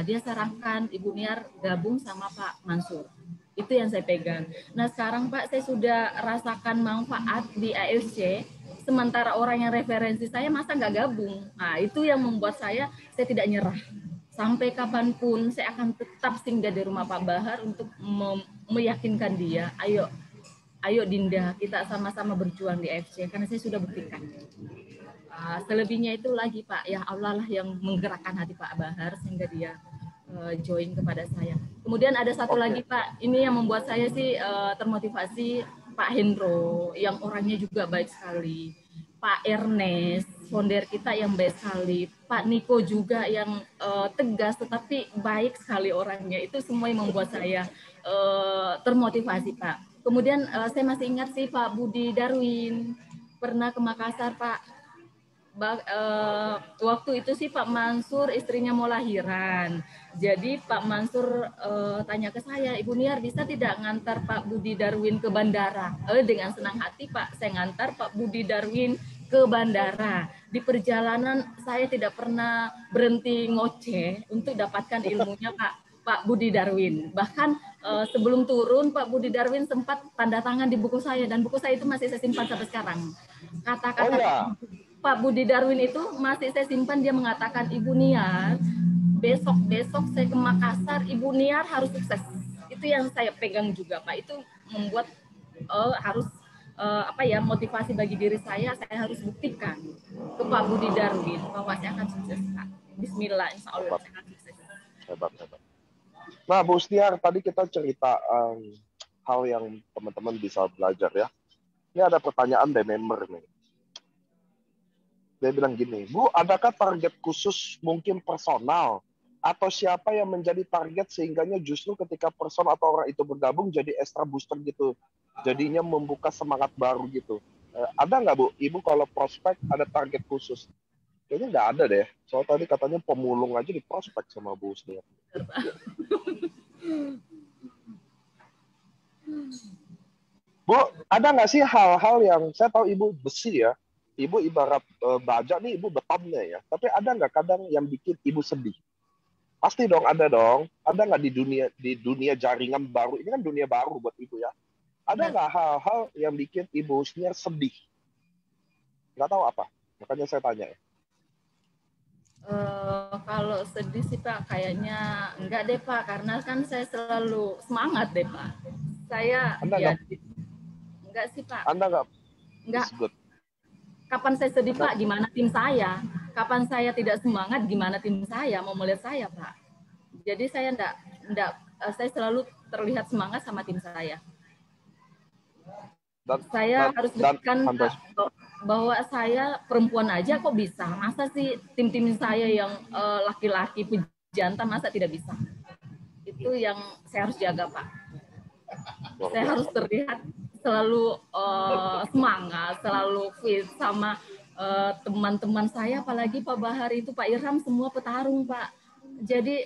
Dia sarankan Ibu Niar gabung sama Pak Mansur. Itu yang saya pegang. Nah sekarang Pak, saya sudah rasakan manfaat di AFC, sementara orang yang referensi saya masa nggak gabung. Nah itu yang membuat saya tidak nyerah. Sampai kapanpun saya akan tetap singgah di rumah Pak Bahar untuk meyakinkan dia, ayo Dinda, kita sama-sama berjuang di AFC, karena saya sudah buktikan. Selebihnya itu lagi Pak, ya Allah lah yang menggerakkan hati Pak Bahar sehingga dia join kepada saya. Kemudian ada satu lagi Pak, ini yang membuat saya sih termotivasi, Pak Hendro yang orangnya juga baik sekali, Pak Ernest founder kita yang baik sekali, Pak Niko juga yang tegas tetapi baik sekali orangnya. Itu semua yang membuat saya termotivasi Pak. Kemudian saya masih ingat sih Pak Budi Darwin pernah ke Makassar Pak. Waktu itu sih Pak Mansur istrinya mau lahiran. Jadi Pak Mansur tanya ke saya, Ibu Niar bisa tidak ngantar Pak Budi Darwin ke bandara? Dengan senang hati Pak, saya ngantar Pak Budi Darwin ke bandara. Di perjalanan saya tidak pernah berhenti ngoceh untuk dapatkan ilmunya Pak Budi Darwin. Bahkan sebelum turun Pak Budi Darwin sempat tanda tangan di buku saya, dan buku saya itu masih saya simpan sampai sekarang. Kata-kata Pak Budi Darwin itu masih saya simpan. Dia mengatakan, Ibu Niar, besok saya ke Makassar, Ibu Niar harus sukses. Itu yang saya pegang juga Pak. Itu membuat harus motivasi bagi diri saya harus buktikan ke Pak Budi Darwin bahwa saya akan sukses Pak. Bismillah, insya Allah saya akan sukses. Hebat. Nah Bu Husniar, tadi kita cerita hal yang teman-teman bisa belajar ya. Ini ada pertanyaan dari member nih. Dia bilang gini, Bu, adakah target khusus mungkin personal? Atau siapa yang menjadi target sehingganya justru ketika person atau orang itu bergabung jadi extra booster gitu. Jadinya membuka semangat baru gitu. Ada nggak, Bu? Ibu kalau prospek ada target khusus? Kayaknya nggak ada deh. Soal tadi katanya pemulung aja di prospek sama Bu Husnia. Bu, ada nggak sih hal-hal yang saya tahu Ibu besi ya? Ibu ibarat baja nih, Ibu betonnya ya. Tapi ada nggak kadang yang bikin Ibu sedih? Pasti dong, ada dong. Ada nggak di dunia jaringan baru? Ini kan dunia baru buat Ibu ya. Ada nggak hal-hal yang bikin Ibu Husnia sedih? Nggak tahu apa. Makanya saya tanya ya. Kalau sedih sih Pak, kayaknya enggak deh Pak, karena kan saya selalu semangat deh Pak. Saya Anda enggak sih Pak. Anda nggak Enggak. disebut. Kapan saya sedih Pak, gimana tim saya? Kapan saya tidak semangat, gimana tim saya mau melihat saya Pak? Jadi saya enggak saya selalu terlihat semangat sama tim saya. Saya harus buktikan bahwa saya perempuan aja kok bisa. Masa sih tim-tim saya yang laki-laki pejantan masa tidak bisa? Itu yang saya harus jaga Pak. Saya harus terlihat selalu semangat, selalu fit sama teman-teman saya, apalagi Pak Bahar itu, Pak Irham, semua petarung Pak. Jadi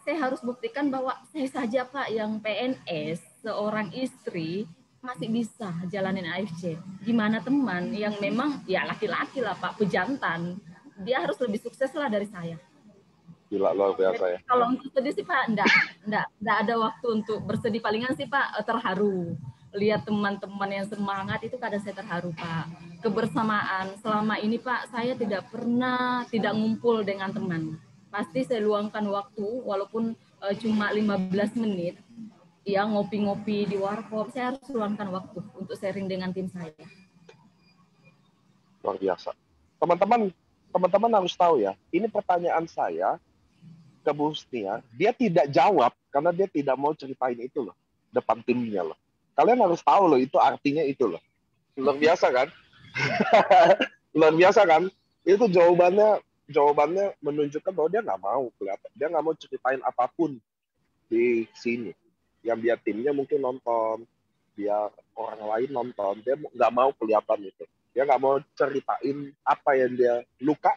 saya harus buktikan bahwa saya saja Pak yang PNS, seorang istri, masih bisa jalanin AFC. Gimana teman yang memang ya laki-laki lah Pak, pejantan, dia harus lebih sukses lah dari saya. Gila, luar biasa ya. Kalau untuk sedih sih Pak, enggak ada waktu untuk bersedih. Palingan sih Pak terharu. Lihat teman-teman yang semangat itu kadang saya terharu Pak. Kebersamaan selama ini Pak, saya tidak pernah tidak ngumpul dengan teman. Pasti saya luangkan waktu walaupun cuma 15 menit. Ya ngopi-ngopi di warkop, saya harus luangkan waktu untuk sharing dengan tim saya. Luar biasa. Teman-teman harus tahu ya, ini pertanyaan saya ke Bu Husnia, dia tidak jawab karena dia tidak mau ceritain itu loh, depan timnya loh. Kalian harus tahu loh, itu artinya itu loh. Luar biasa kan? Luar biasa kan? Itu jawabannya menunjukkan bahwa dia nggak mau kelihatan. Dia nggak mau ceritain apapun di sini. Yang dia timnya mungkin nonton, dia orang lain nonton, dia nggak mau kelihatan itu. Dia nggak mau ceritain apa yang dia luka.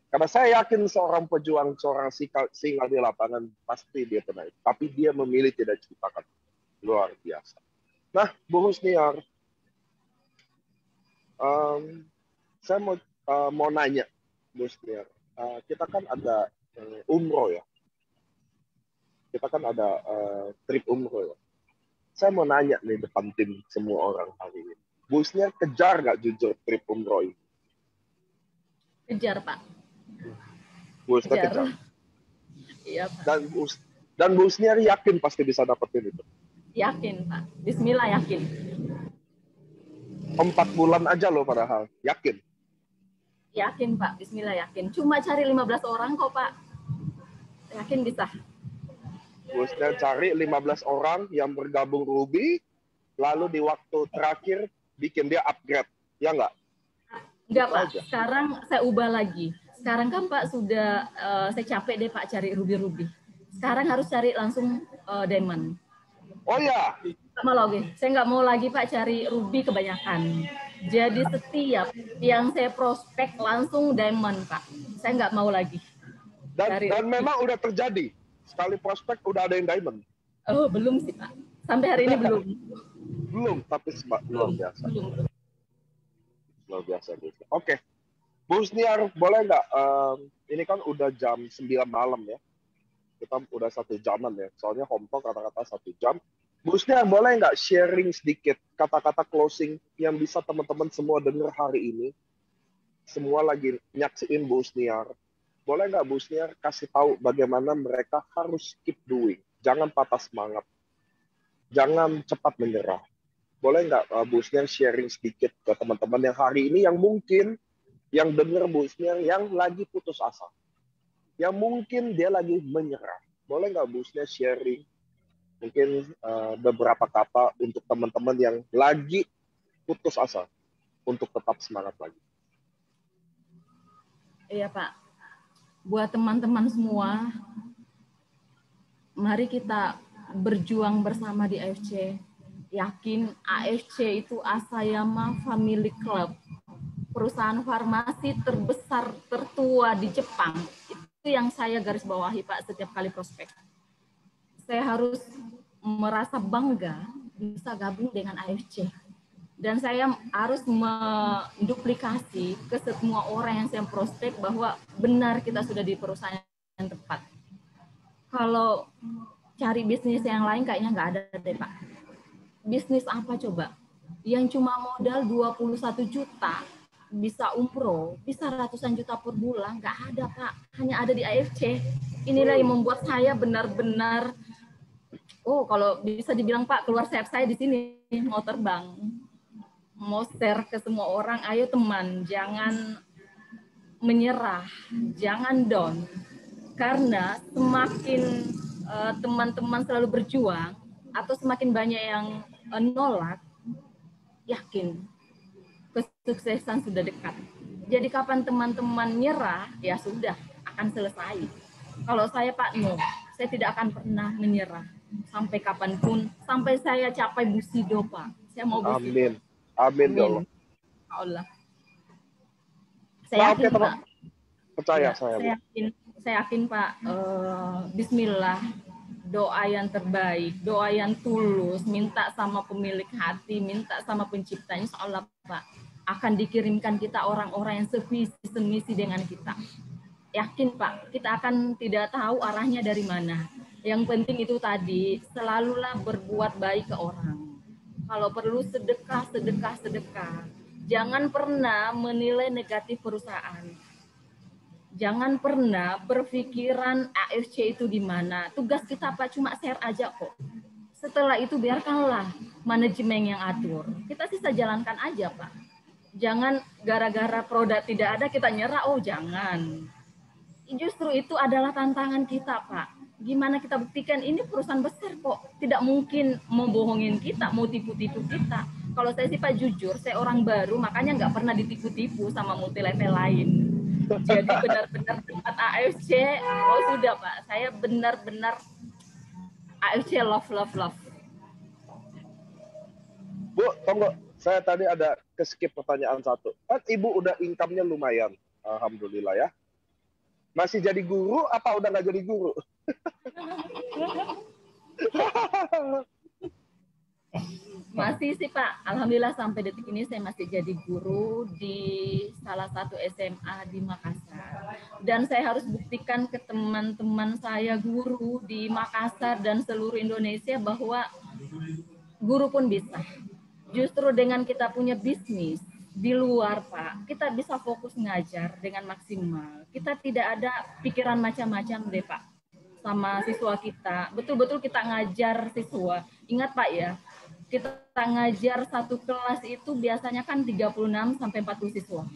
Karena saya yakin seorang pejuang, seorang singal di lapangan, pasti dia pernah itu. Tapi dia memilih tidak ceritakan. Luar biasa. Nah, Bu Husniar, saya mau nanya, Bu Husniar. Kita kan ada umroh ya. Kita kan ada trip umroh ya. Saya mau nanya nih depan tim semua orang hari ini. Bu Husniar kejar nggak jujur trip umroh ini? Kejar Pak. Bu Husniar kejar. Iya Pak. Dan Bu Husniar yakin pasti bisa dapetin itu? Yakin Pak. Bismillah yakin. 4 bulan aja loh padahal. Yakin? Yakin Pak. Bismillah yakin. Cuma cari 15 orang kok Pak. Yakin bisa. Bu Husniar cari 15 orang yang bergabung Ruby, lalu di waktu terakhir bikin dia upgrade. Ya nggak? Enggak Pak. Sekarang saya ubah lagi. Sekarang kan Pak sudah, saya capek deh Pak cari Ruby. Sekarang harus cari langsung Diamond. Oh ya? Saya nggak mau lagi Pak cari Ruby kebanyakan. Jadi setiap yang saya prospek langsung Diamond Pak. Saya nggak mau lagi. Dan memang udah terjadi. Sekali prospek udah ada yang Diamond. Oh belum sih Pak. Sampai hari ini belum. Belum, tapi luar biasa. Belum. Luar biasa. Oke. Bu Husniar, boleh nggak? Ini kan udah jam 9 malam ya. Kita udah 1 jaman ya. Soalnya home talk kata-kata 1 jam. Bu Husniar, boleh nggak sharing sedikit kata-kata closing yang bisa teman-teman semua dengar hari ini? Semua lagi nyaksiin Bu Husniar. Boleh nggak Bu Husniar kasih tahu bagaimana mereka harus keep doing? Jangan patah semangat. Jangan cepat menyerah. Boleh nggak Bu Husniar sharing sedikit ke teman-teman yang hari ini yang mungkin yang dengar Bu Husniar yang lagi putus asa, yang mungkin dia lagi menyerah. Boleh nggak Bu Husniar sharing mungkin beberapa kata untuk teman-teman yang lagi putus asa untuk tetap semangat lagi? Iya Pak, buat teman-teman semua, mari kita berjuang bersama di AFC. Yakin AFC itu Asayama Family Club, perusahaan farmasi terbesar tertua di Jepang. Itu yang saya garis bawahi Pak setiap kali prospek. Saya harus merasa bangga bisa gabung dengan AFC. Dan saya harus menduplikasi ke semua orang yang saya prospek bahwa benar kita sudah di perusahaan yang tepat. Kalau cari bisnis yang lain kayaknya nggak ada deh Pak. Bisnis apa coba? Yang cuma modal 21 juta, bisa umroh, bisa ratusan juta per bulan, nggak ada Pak. Hanya ada di AFC. Inilah yang membuat saya benar-benar, kalau bisa dibilang Pak, keluar sayap saya di sini, mau terbang. Mau share ke semua orang, ayo teman, jangan menyerah, jangan down. Karena semakin teman-teman selalu berjuang, atau semakin banyak yang nolak, yakin kesuksesan sudah dekat. Jadi kapan teman-teman nyerah, ya sudah, akan selesai. Kalau saya Pak, saya tidak akan pernah menyerah. Sampai kapanpun, sampai saya capai Bushido Pak. Saya mau Bushido. Amin ya Allah. Saya yakin Pak. Percaya saya yakin Pak. Bismillah, doa yang terbaik, doa yang tulus, minta sama pemilik hati, minta sama penciptanya, insya Allah Pak akan dikirimkan kita orang-orang yang semisi dengan kita. Yakin Pak, kita akan tidak tahu arahnya dari mana. Yang penting itu tadi, selalulah berbuat baik ke orang. Kalau perlu sedekah. Jangan pernah menilai negatif perusahaan. Jangan pernah berpikiran AFC itu di mana. Tugas kita Pak cuma share aja kok. Setelah itu biarkanlah manajemen yang atur. Kita sisa jalankan aja Pak. Jangan gara-gara produk tidak ada kita nyerah. Jangan. Justru itu adalah tantangan kita Pak. Gimana kita buktikan ini perusahaan besar kok, tidak mungkin mau bohongin kita, mau tipu-tipu kita. Kalau saya sih Pak jujur, saya orang baru, makanya nggak pernah ditipu-tipu sama multi level lain. Jadi benar-benar tempat AFC, sudah Pak, saya benar-benar AFC love. Bu, tunggu, saya tadi ada keskip pertanyaan satu. Kan Ibu udah income-nya lumayan, alhamdulillah ya. Masih jadi guru apa udah nggak jadi guru? Masih sih Pak, alhamdulillah sampai detik ini saya masih jadi guru di salah satu SMA di Makassar. Dan saya harus buktikan ke teman-teman saya guru di Makassar dan seluruh Indonesia bahwa guru pun bisa. Justru dengan kita punya bisnis di luar Pak, kita bisa fokus ngajar dengan maksimal. Kita tidak ada pikiran macam-macam deh Pak sama siswa kita. Betul-betul kita ngajar siswa. Ingat Pak ya, kita ngajar satu kelas itu biasanya kan 36 sampai 40 siswa.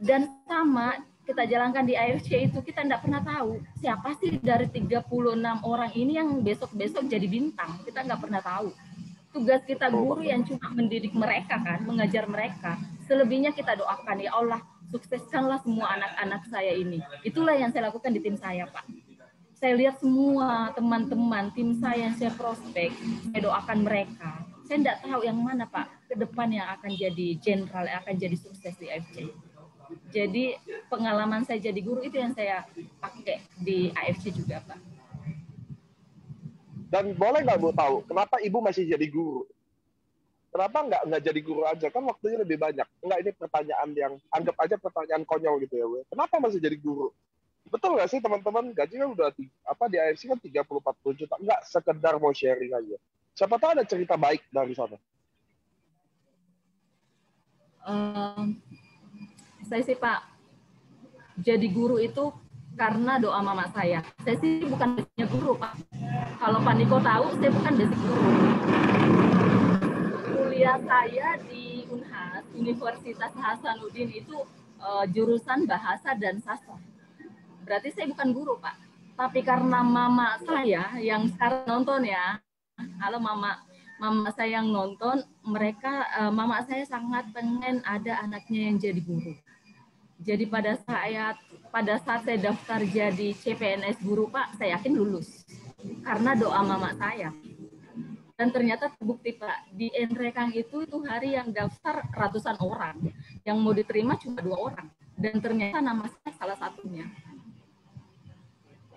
Dan sama kita jalankan di AFC itu, kita tidak pernah tahu siapa sih dari 36 orang ini yang besok-besok jadi bintang. Kita nggak pernah tahu. Tugas kita guru yang cuma mendidik mereka kan, mengajar mereka. Selebihnya kita doakan, ya Allah, sukseskanlah semua anak-anak saya ini. Itulah yang saya lakukan di tim saya, Pak. Saya lihat semua teman-teman tim saya yang saya prospek, saya doakan mereka. Saya tidak tahu yang mana, Pak, ke depan yang akan jadi jenderal, yang akan jadi sukses di AFC. Jadi pengalaman saya jadi guru itu yang saya pakai di AFC juga, Pak. Dan boleh nggak Bu tahu, kenapa Ibu masih jadi guru? Kenapa nggak jadi guru aja? Kan waktunya lebih banyak. Enggak, ini pertanyaan yang, anggap aja pertanyaan konyol gitu ya, Bu. Kenapa masih jadi guru? Betul nggak sih teman-teman, gajinya udah di AFC kan 30-40 juta. Nggak sekedar mau sharing aja. Siapa tahu ada cerita baik dari sana. Saya sih Pak, jadi guru itu karena doa mama saya. Saya sih bukan basicnya guru, Pak. Kalau Pak Niko tahu, saya bukan basic guru. Kuliah saya di Unhas, Universitas Hasanuddin itu jurusan bahasa dan sastra. Berarti saya bukan guru, Pak. Tapi karena mama saya yang sekarang nonton ya, halo mama saya yang nonton, mama saya sangat pengen ada anaknya yang jadi guru. Jadi pada saat saya daftar jadi CPNS guru Pak, saya yakin lulus karena doa mama saya. Dan ternyata terbukti Pak, di Enrekang itu hari yang daftar ratusan orang, yang mau diterima cuma 2 orang, dan ternyata nama saya salah satunya.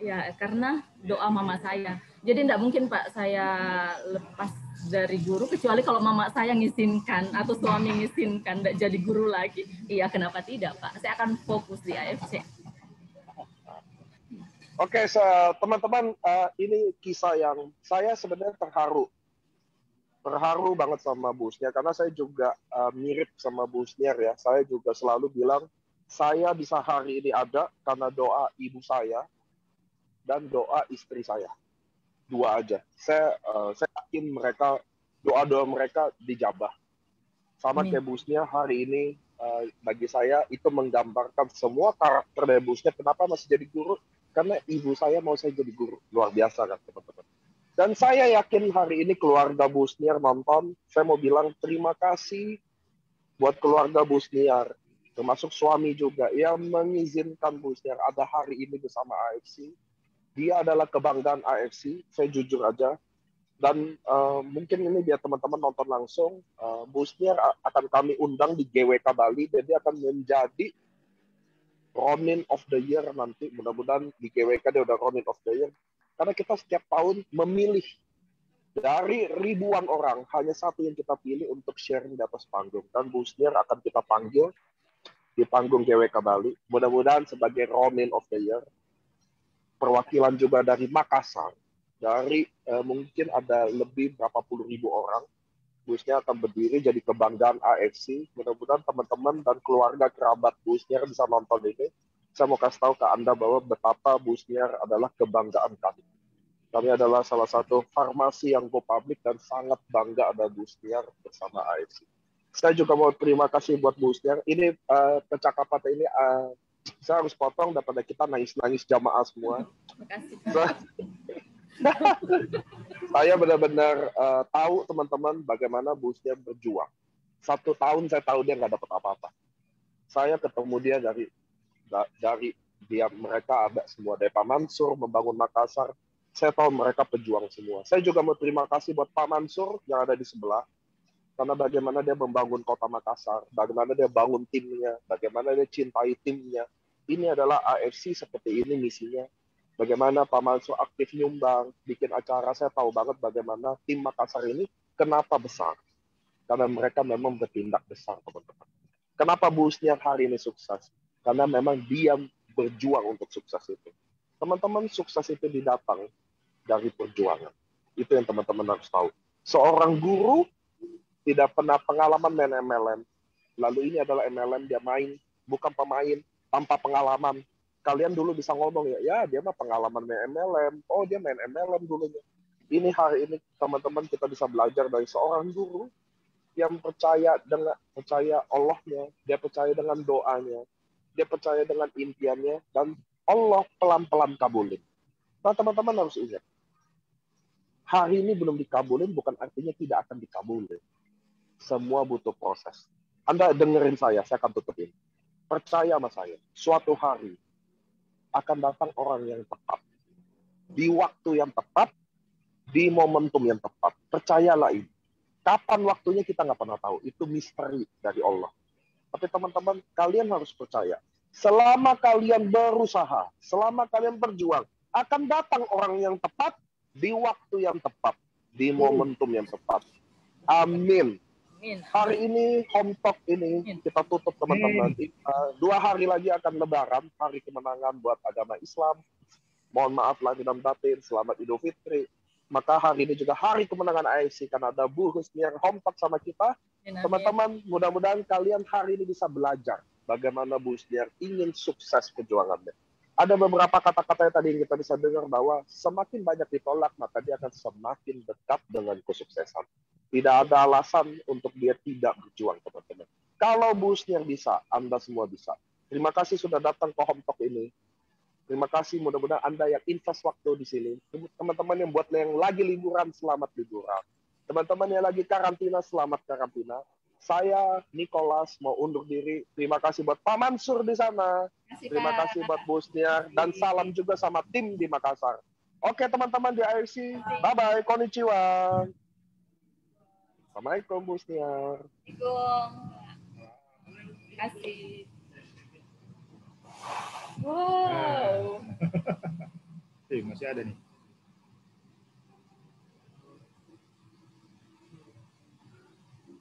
Ya, karena doa mama saya. Jadi tidak mungkin Pak saya lepas dari guru, kecuali kalau mama saya ngizinkan atau suami ngizinkan tidak jadi guru lagi. Iya, kenapa tidak Pak? Saya akan fokus di AFC. Oke, teman-teman, ini kisah yang saya sebenarnya terharu banget sama Bu Usniar, karena saya juga mirip sama Bu Usniar ya. Saya juga selalu bilang, saya bisa hari ini ada karena doa ibu saya dan doa istri saya. 2 aja. Saya yakin mereka, doa-doa mereka dijabah. Sama kayak Bu Usniar, hari ini bagi saya itu menggambarkan semua karakter dari Bu Usniar. Kenapa masih jadi guru? Karena ibu saya mau saya jadi guru. Luar biasa kan teman-teman. Dan saya yakin hari ini keluarga Bu Usniar nonton, saya mau bilang terima kasih buat keluarga Bu Usniar, termasuk suami juga, yang mengizinkan Bu Usniar ada hari ini bersama AFC. Dia adalah kebanggaan AFC, saya jujur aja. Dan mungkin ini biar teman-teman nonton langsung, Bu Usniar akan kami undang di GWK Bali, jadi akan menjadi Ronin of the Year nanti. Mudah-mudahan di GWK dia udah Ronin of the Year. Karena kita setiap tahun memilih dari ribuan orang, hanya satu yang kita pilih untuk sharing di atas panggung. Dan Bu Usniar akan kita panggil di panggung GWK Bali. Mudah-mudahan sebagai Ronin of the Year. Perwakilan juga dari Makassar. Dari mungkin ada lebih berapa puluh ribu orang. Bu Usniar akan berdiri jadi kebanggaan AFC. Mudah-mudahan teman-teman dan keluarga kerabat Bu Usniar bisa nonton ini. Saya mau kasih tahu ke Anda bahwa betapa Bu Usniar adalah kebanggaan kami. Kami adalah salah satu farmasi yang go public dan sangat bangga ada Bu Usniar bersama AFC. Saya juga mau terima kasih buat Bu Usniar. Ini percakapan ini saya harus potong daripada kita nangis-nangis jamaah semua. Terima kasih. Saya benar-benar tahu teman-teman bagaimana Bu Usniar berjuang. 1 tahun saya tahu dia nggak dapat apa-apa. Saya ketemu dia dari dia, mereka ada semua dari Pak Mansur membangun Makassar. Saya tahu mereka pejuang semua. Saya juga mau terima kasih buat Pak Mansur yang ada di sebelah, karena bagaimana dia membangun kota Makassar, bagaimana dia bangun timnya, bagaimana dia cintai timnya. Ini adalah AFC seperti ini misinya. Bagaimana Pak Mansur aktif nyumbang, bikin acara. Saya tahu banget bagaimana tim Makassar ini kenapa besar. Karena mereka memang bertindak besar, teman-teman. Kenapa Bu Usniar hari ini sukses? Karena memang dia berjuang untuk sukses itu. Teman-teman, sukses itu didatang dari perjuangan. Itu yang teman-teman harus tahu. Seorang guru tidak pernah pengalaman main MLM. Lalu ini adalah MLM, dia main, bukan pemain, tanpa pengalaman. Kalian dulu bisa ngomong ya dia mah pengalaman main MLM. Oh, dia main MLM dulunya. Ini hari ini teman-teman kita bisa belajar dari seorang guru yang percaya Allahnya, dia percaya dengan doanya, dia percaya dengan impiannya, dan Allah pelan-pelan kabulin. Nah, teman-teman harus ingat, hari ini belum dikabulin bukan artinya tidak akan dikabulin. Semua butuh proses. Anda dengerin saya akan tutupin. Percaya sama saya, suatu hari akan datang orang yang tepat. Di waktu yang tepat, di momentum yang tepat. Percayalah ini. Kapan waktunya kita nggak pernah tahu. Itu misteri dari Allah. Tapi teman-teman, kalian harus percaya. Selama kalian berusaha, selama kalian berjuang, akan datang orang yang tepat, di waktu yang tepat, di momentum yang tepat. Amin. Hari ini, Home Talk ini, kita tutup teman-teman. 2 hari lagi akan Lebaran, hari kemenangan buat agama Islam. Mohon maaf lahir dan batin, selamat Idul Fitri. Maka hari ini juga hari kemenangan AFC, karena ada Bu Usniar Home Talk sama kita. Teman-teman, mudah-mudahan kalian hari ini bisa belajar bagaimana Bu Usniar ingin sukses perjuangannya. Ada beberapa kata-kata yang tadi yang kita bisa dengar bahwa semakin banyak ditolak, maka dia akan semakin dekat dengan kesuksesan. Tidak ada alasan untuk dia tidak berjuang, teman-teman. Kalau Bu Usniar bisa, Anda semua bisa. Terima kasih sudah datang ke Home Talk ini. Terima kasih, mudah-mudahan Anda yang invest waktu di sini. Teman-teman yang buat yang lagi liburan, selamat liburan. Teman-teman yang lagi karantina, selamat karantina. Saya Nicholas mau undur diri. Terima kasih buat Pak Mansur di sana. Terima kasih buat Busniar dan salam juga sama tim di Makassar. Oke teman-teman di IRC, bye bye, konnichiwa. Assalamualaikum Busniar. Terima kasih. Wow. Masih ada nih.